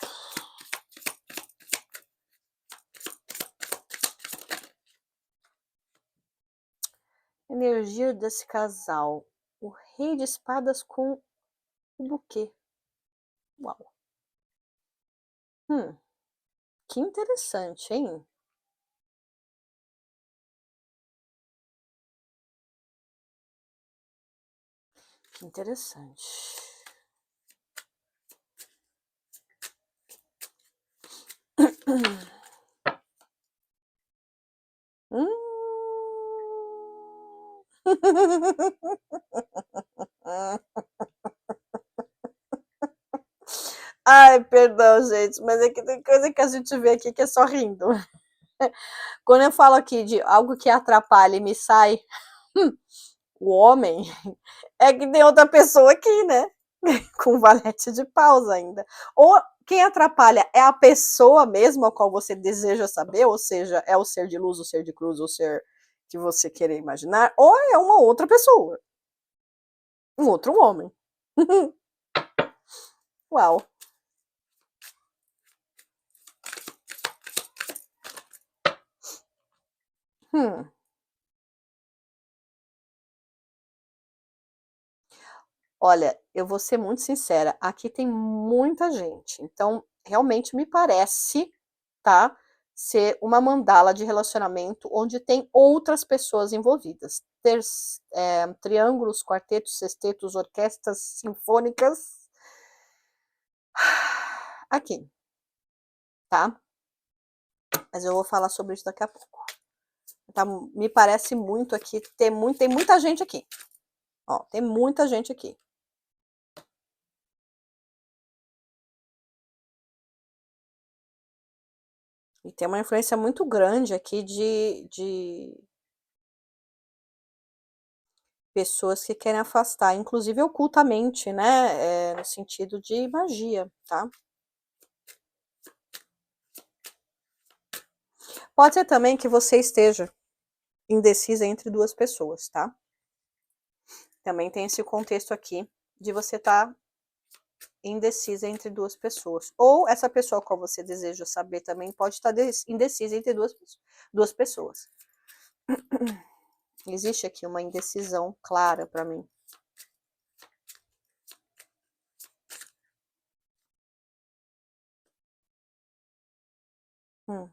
Speaker 1: Energia desse casal. O rei de espadas com o buquê. Uau. Que interessante, hein? Que interessante. Ai, perdão, gente, mas é que tem coisa que a gente vê aqui que é só rindo. Quando eu falo aqui de algo que atrapalha e me sai o homem, é que tem outra pessoa aqui, né? Com valete de paus ainda. Ou quem atrapalha é a pessoa mesmo a qual você deseja saber, ou seja, é o ser de luz, o ser de cruz, o ser que você querer imaginar, ou é uma outra pessoa. Um outro homem. Uau. Hum. Olha, eu vou ser muito sincera, aqui tem muita gente, então realmente me parece, tá, ser uma mandala de relacionamento onde tem outras pessoas envolvidas. Triângulos, quartetos, sextetos, orquestras sinfônicas. Aqui, tá? Mas eu vou falar sobre isso daqui a pouco. Tá, me parece muito aqui, tem muita gente aqui. Ó, tem muita gente aqui. E tem uma influência muito grande aqui de pessoas que querem afastar, inclusive ocultamente, né? No sentido de magia, tá? Pode ser também que você esteja indecisa entre duas pessoas, tá? Também tem esse contexto aqui de você estar indecisa entre duas pessoas. Ou essa pessoa qual você deseja saber também pode estar indecisa entre duas pessoas. Existe aqui uma indecisão clara para mim. Hum.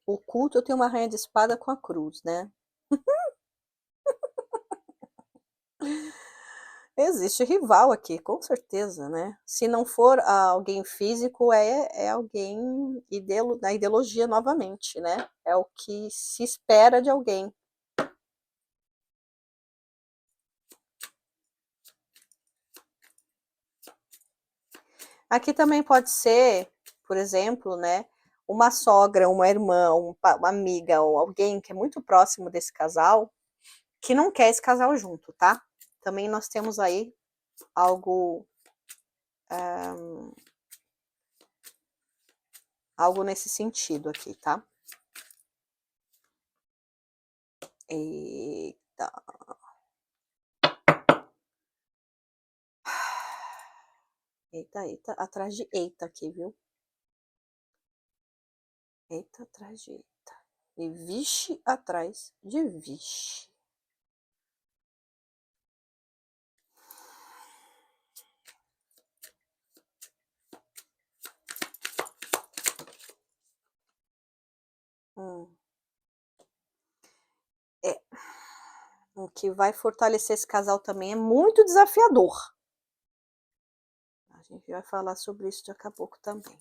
Speaker 1: O culto eu tenho uma rainha de espada com a cruz, né? Existe rival aqui, com certeza, né? Se não for alguém físico, é alguém da ideologia novamente, né? É o que se espera de alguém. Aqui também pode ser, por exemplo, né? Uma sogra, uma irmã, uma amiga ou alguém que é muito próximo desse casal que não quer esse casal junto, tá? Também nós temos aí algo algo nesse sentido aqui, tá? Eita. Eita, eita, atrás de eita aqui, viu? Eita atrás de eita. E vixe atrás de vixe. É. O que vai fortalecer esse casal também é muito desafiador. A gente vai falar sobre isso daqui a pouco também.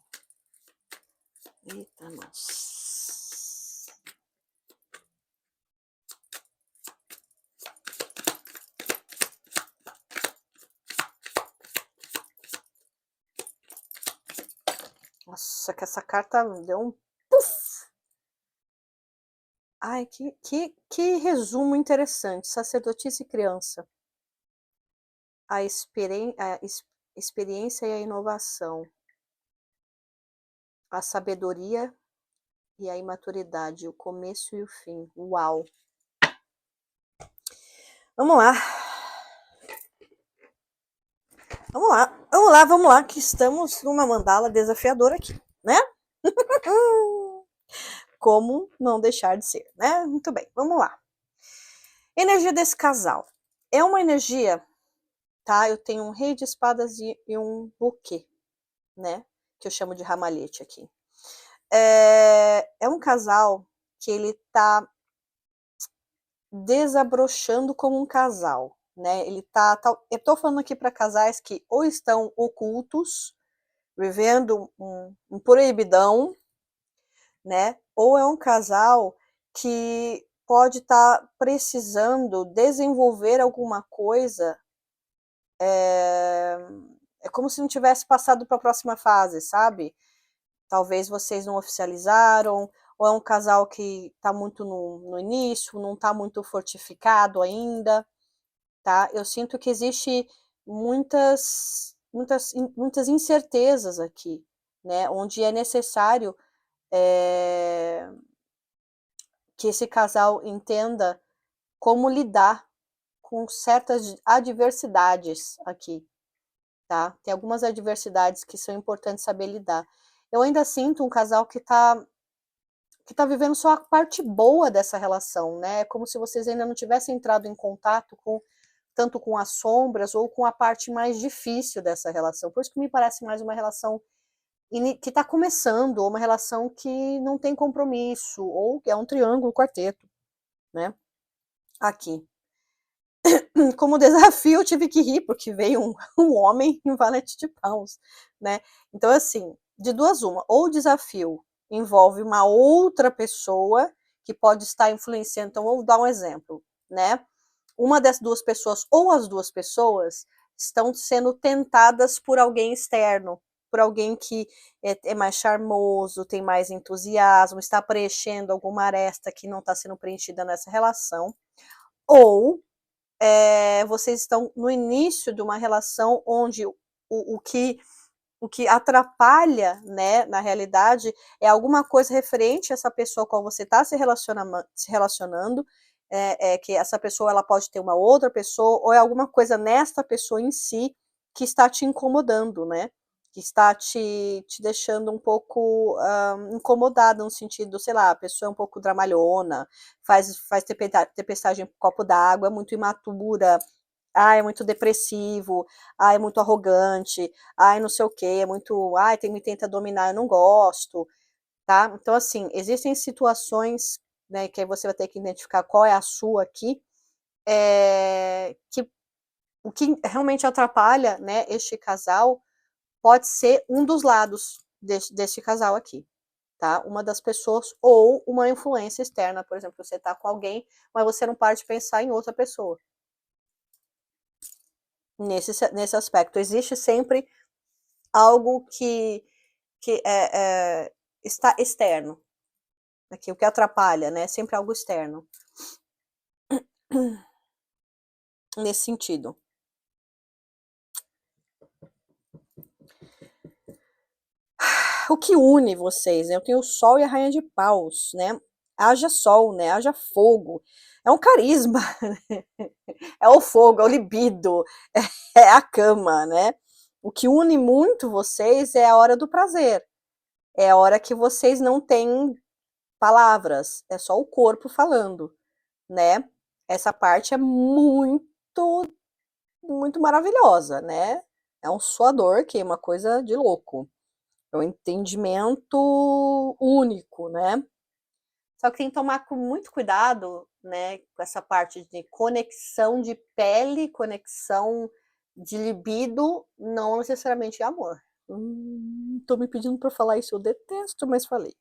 Speaker 1: Eita, nossa. Nossa, que essa carta deu um puf! Ai, que resumo interessante. Sacerdotisa e criança. Experiência e a inovação. A sabedoria e a imaturidade. O começo e o fim. Uau! Vamos lá. Vamos lá, que estamos numa mandala desafiadora aqui, né? Como não deixar de ser, né? Muito bem, vamos lá. Energia desse casal. É uma energia, tá? Eu tenho um rei de espadas e um buquê, né? Que eu chamo de ramalhete aqui. É um casal que ele tá desabrochando como um casal, né? Eu tô falando aqui para casais que ou estão ocultos, vivendo um proibidão, né? Ou é um casal que pode estar precisando desenvolver alguma coisa, é como se não tivesse passado para a próxima fase, sabe? Talvez vocês não oficializaram, ou é um casal que está muito no início, não está muito fortificado ainda, tá? Eu sinto que existe muitas incertezas aqui, né? Onde é necessário que esse casal entenda como lidar com certas adversidades aqui, tá? Tem algumas adversidades que são importantes saber lidar. Eu ainda sinto um casal que está que tá vivendo só a parte boa dessa relação, né? Como se vocês ainda não tivessem entrado em contato com tanto com as sombras ou com a parte mais difícil dessa relação. Por isso que me parece mais uma relação que está começando, ou uma relação que não tem compromisso, ou que é um triângulo, quarteto, né? Aqui. Como desafio, eu tive que rir, porque veio um homem em valete de paus, né? Então, assim, de duas uma, ou o desafio envolve uma outra pessoa que pode estar influenciando. Então, vou dar um exemplo, né? Uma das duas pessoas, ou as duas pessoas, estão sendo tentadas por alguém externo, por alguém que é mais charmoso, tem mais entusiasmo, está preenchendo alguma aresta que não está sendo preenchida nessa relação, ou vocês estão no início de uma relação onde o que atrapalha, né, na realidade, é alguma coisa referente a essa pessoa com a qual você está se relacionando, que essa pessoa ela pode ter uma outra pessoa, ou é alguma coisa nesta pessoa em si que está te incomodando, né? Que está te deixando um pouco incomodada, no sentido, sei lá, a pessoa é um pouco dramalhona, faz tempestade em copo d'água, é muito imatura, é muito depressivo, é muito arrogante, não sei o que, é muito, me tenta dominar, eu não gosto, tá? Então, assim, existem situações, né, que aí você vai ter que identificar qual é a sua aqui, que o que realmente atrapalha, né, este casal pode ser um dos lados deste casal aqui, tá? Uma das pessoas ou uma influência externa, por exemplo, você tá com alguém, mas você não para de pensar em outra pessoa. Nesse aspecto, existe sempre algo que está externo, aqui, o que atrapalha, né? Sempre algo externo. Nesse sentido. O que une vocês, né? Eu tenho o Sol e a Rainha de Paus, né? Haja sol, né? Haja fogo. É um carisma, né? É o fogo, é o libido, é a cama, né? O que une muito vocês é a hora do prazer. É a hora que vocês não têm palavras, é só o corpo falando, né? Essa parte é muito maravilhosa, né? É um suador que é uma coisa de louco. É um entendimento único, né? Só que tem que tomar com muito cuidado, né, com essa parte de conexão de pele, conexão de libido, não necessariamente de amor. Tô me pedindo para falar isso, eu detesto, mas falei.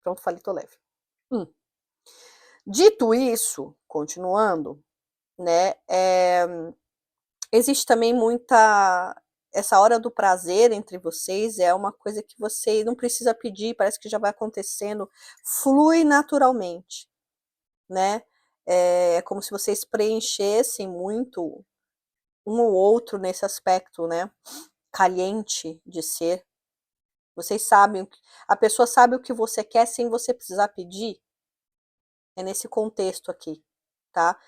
Speaker 1: Pronto, falei, tô leve. Dito isso, continuando, né, existe também muita essa hora do prazer entre vocês é uma coisa que você não precisa pedir, parece que já vai acontecendo, flui naturalmente, né? É como se vocês preenchessem muito um ou outro nesse aspecto, né? Caliente de ser. Vocês sabem, a pessoa sabe o que você quer sem você precisar pedir. É nesse contexto aqui, tá?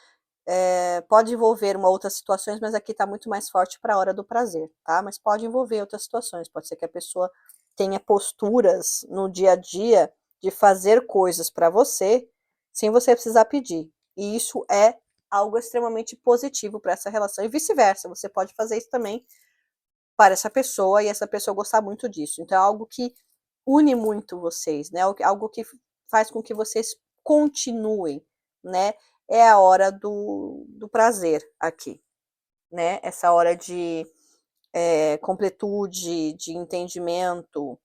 Speaker 1: Pode envolver uma outras situações, mas aqui está muito mais forte para a hora do prazer, tá? Mas pode envolver outras situações, pode ser que a pessoa tenha posturas no dia a dia de fazer coisas para você sem você precisar pedir. E isso é algo extremamente positivo para essa relação e vice-versa. Você pode fazer isso também para essa pessoa e essa pessoa gostar muito disso. Então é algo que une muito vocês, né? Algo que faz com que vocês continuem, né? É a hora do prazer aqui, né? Essa hora de completude, de entendimento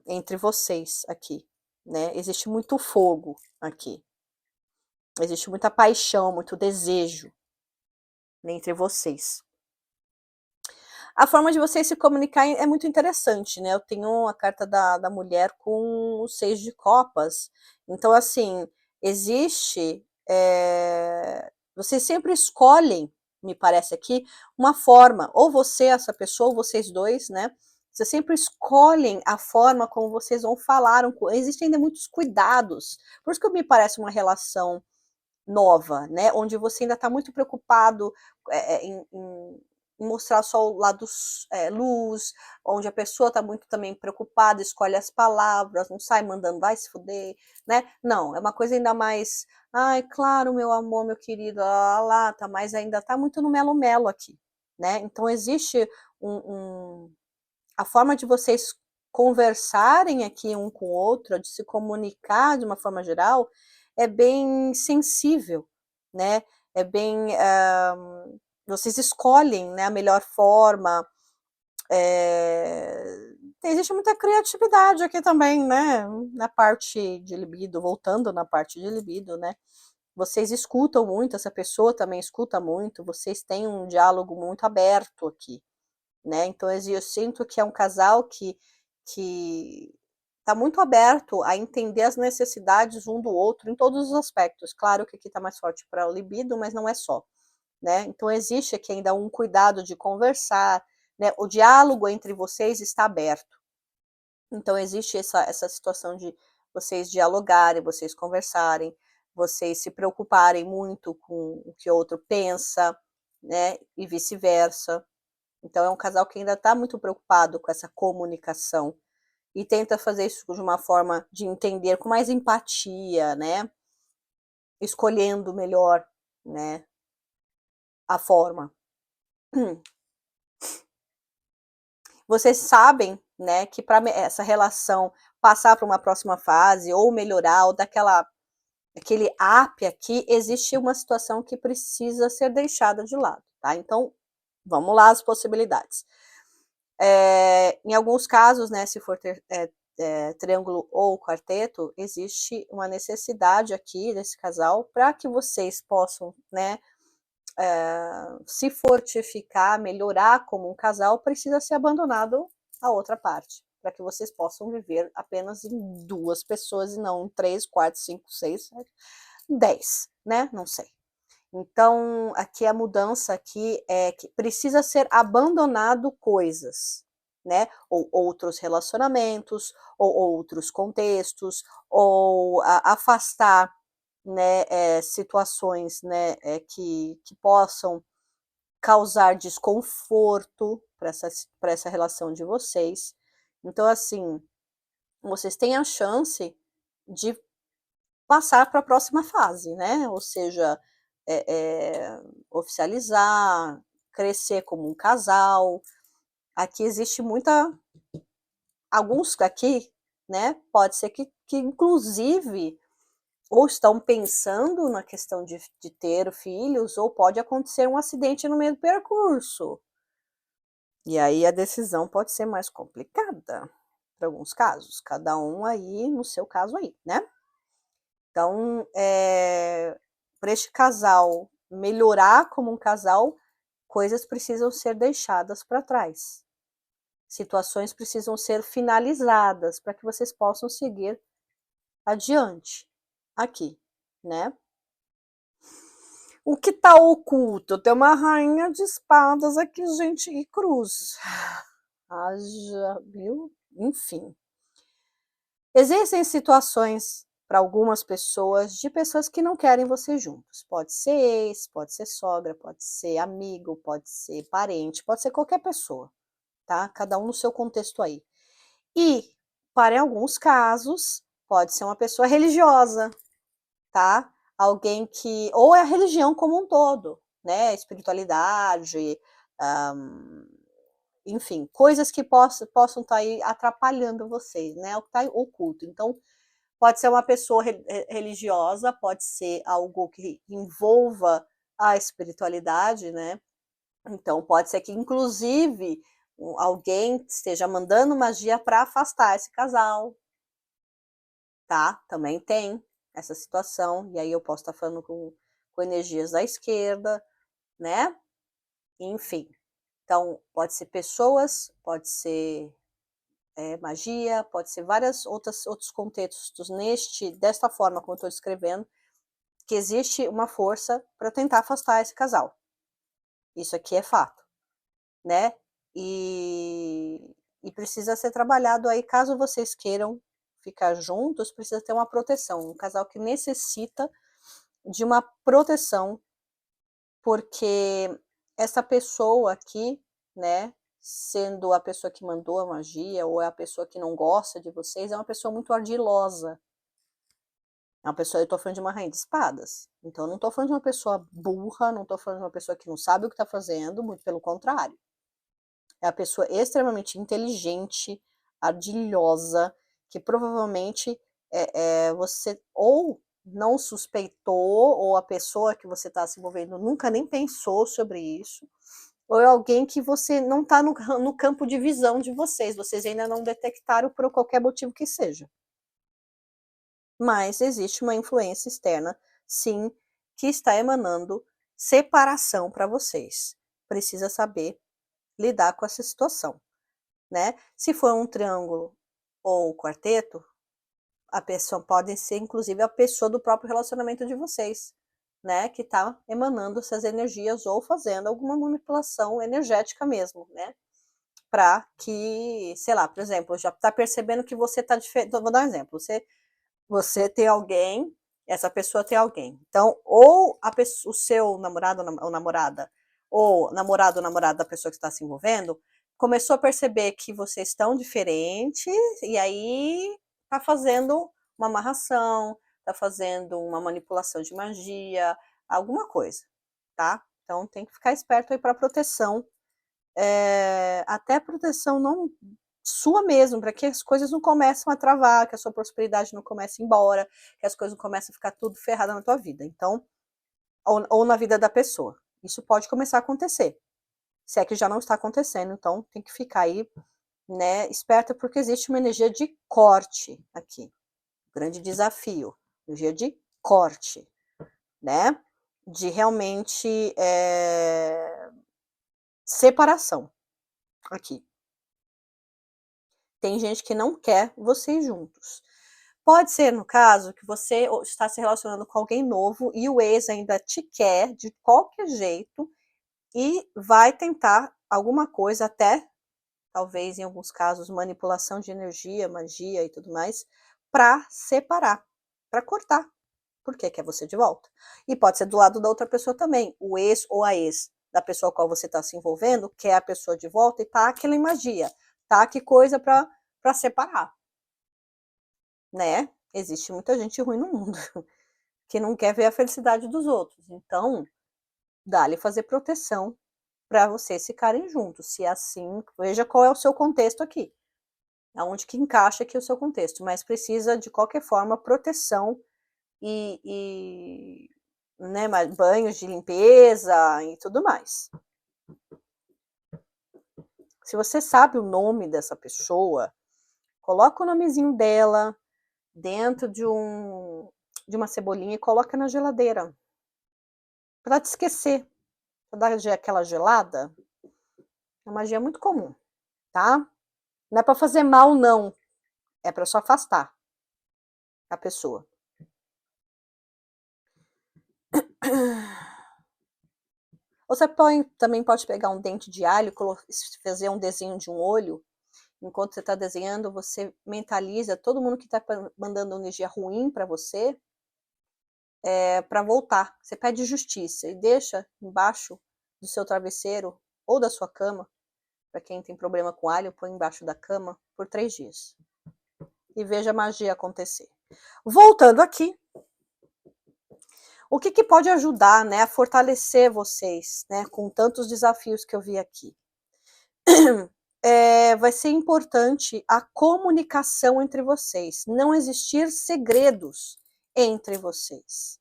Speaker 1: entre vocês aqui, né? Existe muito fogo aqui, existe muita paixão, muito desejo, né, entre vocês. A forma de vocês se comunicar é muito interessante, né? Eu tenho a carta da mulher com o 6 de copas. Então, assim, existe. Vocês sempre escolhem, me parece aqui, uma forma. Ou você, essa pessoa, ou vocês dois, né? Vocês sempre escolhem a forma como vocês vão falar. Existem ainda muitos cuidados. Por isso que me parece uma relação nova, né? Onde você ainda está muito preocupado em mostrar só o lado luz, onde a pessoa está muito também preocupada, escolhe as palavras, não sai mandando vai se fuder, né? Não, é uma coisa ainda mais, ai, claro, meu amor, meu querido, lá, tá, mas ainda tá muito no melo-melo aqui, né? Então existe a forma de vocês conversarem aqui um com o outro, de se comunicar de uma forma geral, é bem sensível, né? É bem, vocês escolhem, né, a melhor forma. Existe muita criatividade aqui também, né? Na parte de libido, voltando na parte de libido, né? Vocês escutam muito, essa pessoa também escuta muito, vocês têm um diálogo muito aberto aqui, né? Então eu sinto que é um casal que está muito aberto a entender as necessidades um do outro em todos os aspectos. Claro que aqui está mais forte para o libido, mas não é só, né? Então existe aqui ainda um cuidado de conversar, né? O diálogo entre vocês está aberto. Então existe essa situação de vocês dialogarem, vocês conversarem, vocês se preocuparem muito com o que o outro pensa, né? E vice-versa. Então é um casal que ainda está muito preocupado com essa comunicação e tenta fazer isso de uma forma de entender com mais empatia, né? Escolhendo melhor, né? A forma. Vocês sabem, né, que para essa relação passar para uma próxima fase ou melhorar ou aquele up aqui, existe uma situação que precisa ser deixada de lado, tá? Então, vamos lá as possibilidades. Em alguns casos, né, se for triângulo ou quarteto, existe uma necessidade aqui desse casal para que vocês possam, né, se fortificar, melhorar como um casal, precisa ser abandonado a outra parte, para que vocês possam viver apenas em 2 pessoas e não em 3, 4, 5, 6, 7, 10, né? Não sei. Então, aqui a mudança aqui é que precisa ser abandonado coisas, né? Ou outros relacionamentos, ou outros contextos, ou afastar, né, situações, né, que possam causar desconforto para essa relação de vocês. Então, assim, vocês têm a chance de passar para a próxima fase, né? Ou seja, oficializar, crescer como um casal. Aqui existe alguns aqui, né? Pode ser que inclusive ou estão pensando na questão de ter filhos, ou pode acontecer um acidente no meio do percurso. E aí a decisão pode ser mais complicada, para alguns casos, cada um aí no seu caso aí, né? Então, para este casal melhorar como um casal, coisas precisam ser deixadas para trás. Situações precisam ser finalizadas para que vocês possam seguir adiante aqui, né? O que está oculto? Tem uma rainha de espadas aqui, gente, e cruz. Haja, viu? Enfim. Existem situações para algumas pessoas, de pessoas que não querem você juntos. Pode ser ex, pode ser sogra, pode ser amigo, pode ser parente, pode ser qualquer pessoa, tá? Cada um no seu contexto aí. E, para alguns casos, pode ser uma pessoa religiosa, tá? Alguém que, ou é a religião como um todo, né? Espiritualidade, enfim, coisas que possam estar aí atrapalhando vocês, né? O que está oculto. Então, pode ser uma pessoa religiosa, pode ser algo que envolva a espiritualidade, né? Então, pode ser que, inclusive, alguém esteja mandando magia para afastar esse casal, tá? Também tem essa situação, e aí eu posso estar falando com energias da esquerda, né? Enfim. Então, pode ser pessoas, pode ser magia, pode ser vários outros contextos desta forma como eu estou escrevendo, que existe uma força para tentar afastar esse casal. Isso aqui é fato, né? E precisa ser trabalhado aí, caso vocês queiram ficar juntos, precisa ter uma proteção. Um casal que necessita de uma proteção, porque essa pessoa aqui, né, sendo a pessoa que mandou a magia, ou é a pessoa que não gosta de vocês, é uma pessoa muito ardilosa. É uma pessoa, eu tô falando de uma rainha de espadas. Então, eu não tô falando de uma pessoa burra, não tô falando de uma pessoa que não sabe o que tá fazendo, muito pelo contrário. É uma pessoa extremamente inteligente, ardilhosa, que provavelmente você ou não suspeitou, ou a pessoa que você está se envolvendo nunca nem pensou sobre isso, ou é alguém que você não está no campo de visão de vocês ainda não detectaram por qualquer motivo que seja. Mas existe uma influência externa, sim, que está emanando separação para vocês. Precisa saber lidar com essa situação, né? Se for um triângulo ou quarteto, a pessoa pode ser inclusive a pessoa do próprio relacionamento de vocês, né, que está emanando essas energias ou fazendo alguma manipulação energética mesmo, né? Para que, sei lá, por exemplo, já está percebendo que você está diferente. Vou dar um exemplo. Você tem alguém, essa pessoa tem alguém. Então, ou o seu namorado ou namorada, ou namorado ou namorada da pessoa que está se envolvendo, começou a perceber que vocês estão diferentes, e aí tá fazendo uma amarração, tá fazendo uma manipulação de magia, alguma coisa, tá? Então tem que ficar esperto aí para proteção, até proteção não sua mesmo, para que as coisas não começem a travar, que a sua prosperidade não comece a ir embora, que as coisas não comecem a ficar tudo ferrada na tua vida. Então, ou na vida da pessoa. Isso pode começar a acontecer. Se é que já não está acontecendo, então tem que ficar aí, né, esperta, porque existe uma energia de corte aqui. Grande desafio. Energia de corte, né? De realmente separação aqui. Tem gente que não quer vocês juntos. Pode ser, no caso, que você está se relacionando com alguém novo e o ex ainda te quer de qualquer jeito e vai tentar alguma coisa, até talvez em alguns casos manipulação de energia, magia e tudo mais, para separar, para cortar, porque quer você de volta. E pode ser do lado da outra pessoa também, o ex ou a ex da pessoa com a qual você está se envolvendo quer a pessoa de volta e tá aquela magia, tá que coisa para separar, né? Existe muita gente ruim no mundo que não quer ver a felicidade dos outros. Então, dá-lhe fazer proteção para vocês ficarem juntos. Se é assim, veja qual é o seu contexto aqui. Aonde que encaixa aqui o seu contexto. Mas precisa, de qualquer forma, proteção e né, banhos de limpeza e tudo mais. Se você sabe o nome dessa pessoa, coloca o nomezinho dela dentro de uma cebolinha e coloca na geladeira. Para te esquecer. Para dar aquela gelada. A magia é muito comum, tá? Não é para fazer mal, não. É para só afastar a pessoa. Você também pode pegar um dente de alho, fazer um desenho de um olho. Enquanto você está desenhando, você mentaliza todo mundo que está mandando energia ruim para você, para voltar. Você pede justiça e deixa embaixo do seu travesseiro ou da sua cama. Para quem tem problema com alho, põe embaixo da cama por 3 dias. E veja a magia acontecer. Voltando aqui, o que pode ajudar, né, a fortalecer vocês, né, com tantos desafios que eu vi aqui? Vai ser importante a comunicação entre vocês, não existir segredos entre vocês,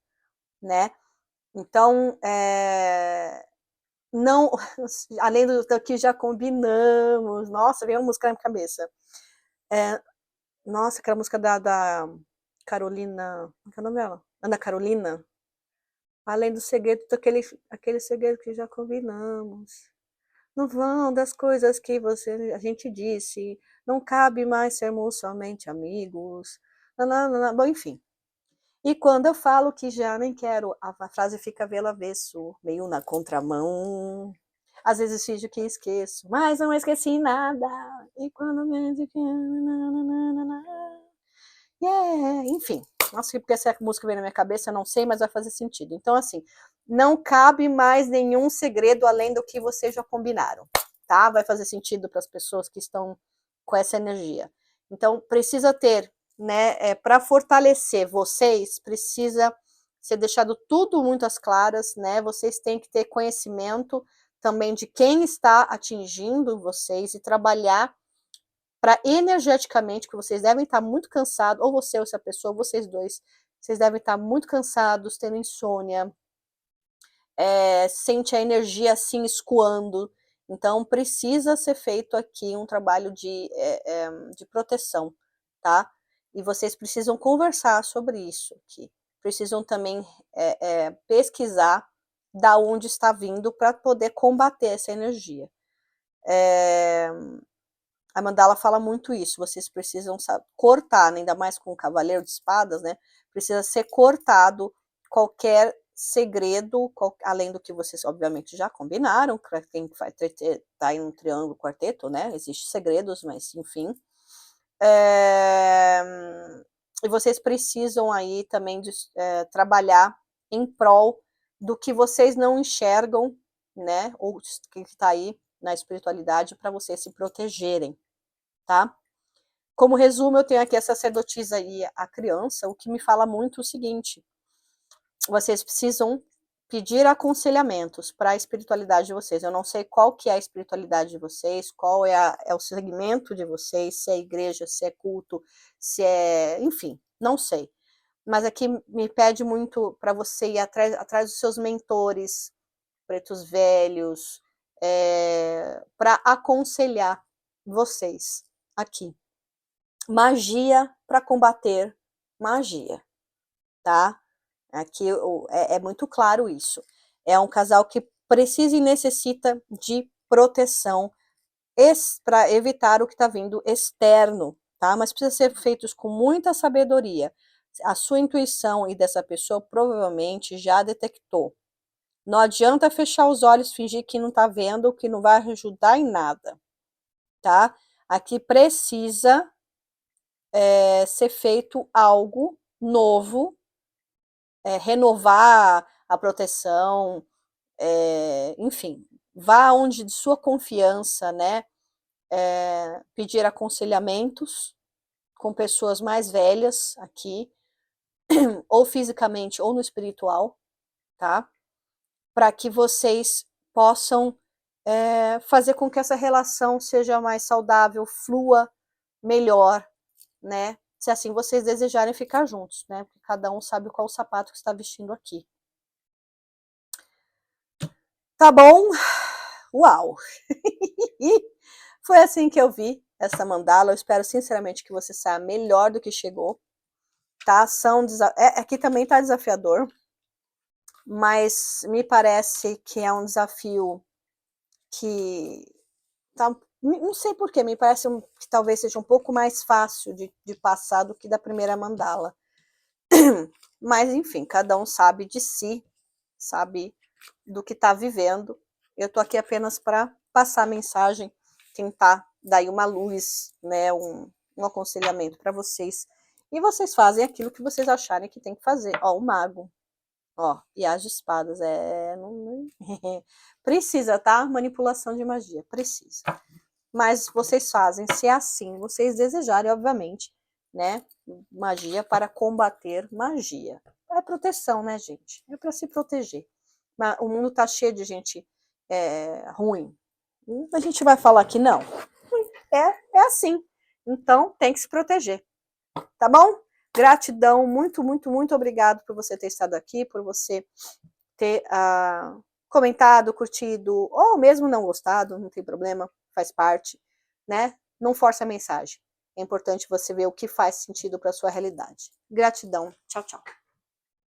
Speaker 1: né? Então, não, além do que já combinamos, nossa, veio uma música na minha cabeça. Nossa, aquela música da Carolina, como é o nome dela? Ana Carolina. Além do segredo, aquele segredo que já combinamos. No vão das coisas que a gente disse, não cabe mais sermos somente amigos. Nananana. Bom, enfim. E quando eu falo que já nem quero, a frase fica pelo avesso, meio na contramão. Às vezes finjo que esqueço, mas não esqueci nada. E quando me... Yeah, enfim. Nossa, porque essa música veio na minha cabeça, eu não sei, mas vai fazer sentido. Então, assim, não cabe mais nenhum segredo além do que vocês já combinaram, tá? Vai fazer sentido para as pessoas que estão com essa energia. Então, precisa ter, né, para fortalecer vocês, precisa ser deixado tudo muito às claras, né? Vocês têm que ter conhecimento também de quem está atingindo vocês e trabalhar para energeticamente, que vocês devem estar muito cansados, ou você ou essa pessoa, vocês dois, vocês devem estar muito cansados, tendo insônia, sente a energia assim escoando. Então, precisa ser feito aqui um trabalho de proteção, tá? E vocês precisam conversar sobre isso aqui. Precisam também pesquisar da onde está vindo para poder combater essa energia. A mandala fala muito isso, vocês precisam cortar, ainda mais com o cavaleiro de espadas, né? Precisa ser cortado qualquer segredo, além do que vocês obviamente já combinaram, para quem vai tá em um triângulo, quarteto, né? Existem segredos, mas enfim. E vocês precisam aí também trabalhar em prol do que vocês não enxergam, né? Ou que está aí na espiritualidade para vocês se protegerem, tá? Como resumo, eu tenho aqui a sacerdotisa e a criança, o que me fala muito o seguinte: vocês precisam pedir aconselhamentos para a espiritualidade de vocês. Eu não sei qual que é a espiritualidade de vocês, qual é o segmento de vocês, se é igreja, se é culto, se é... enfim, não sei. Mas aqui me pede muito para você ir atrás dos seus mentores, pretos velhos, para aconselhar vocês aqui. Magia para combater magia, tá? Aqui é muito claro isso. É um casal que precisa e necessita de proteção para evitar o que está vindo externo, tá? Mas precisa ser feitos com muita sabedoria. A sua intuição e dessa pessoa provavelmente já detectou. Não adianta fechar os olhos, fingir que não está vendo, que não vai ajudar em nada, tá? Aqui precisa ser feito algo novo, renovar a proteção, enfim, vá onde de sua confiança, né? Pedir aconselhamentos com pessoas mais velhas aqui, ou fisicamente ou no espiritual, tá? Para que vocês possam fazer com que essa relação seja mais saudável, flua melhor, né? Se assim vocês desejarem ficar juntos, né? Porque cada um sabe qual o sapato que está vestindo aqui. Tá bom? Uau! Foi assim que eu vi essa mandala. Eu espero sinceramente que você saia melhor do que chegou. Tá? Aqui também tá desafiador, mas me parece que é um desafio que tá, não sei porquê, me parece que talvez seja um pouco mais fácil de passar do que da primeira mandala. Mas, enfim, cada um sabe de si, sabe do que está vivendo. Eu estou aqui apenas para passar a mensagem, tentar dar uma luz, né, um aconselhamento para vocês. E vocês fazem aquilo que vocês acharem que tem que fazer. Ó, o mago. Ó, e as espadas. Precisa, tá? Manipulação de magia, precisa. Mas vocês fazem, se é assim, vocês desejarem, obviamente, né? Magia para combater magia. É proteção, né, gente? É para se proteger. O mundo tá cheio de gente ruim. A gente vai falar que não. É assim. Então, tem que se proteger. Tá bom? Gratidão, muito, muito, muito obrigado por você ter estado aqui, por você ter comentado, curtido, ou mesmo não gostado, não tem problema, faz parte, né? Não força a mensagem. É importante você ver o que faz sentido para sua realidade. Gratidão. Tchau, tchau.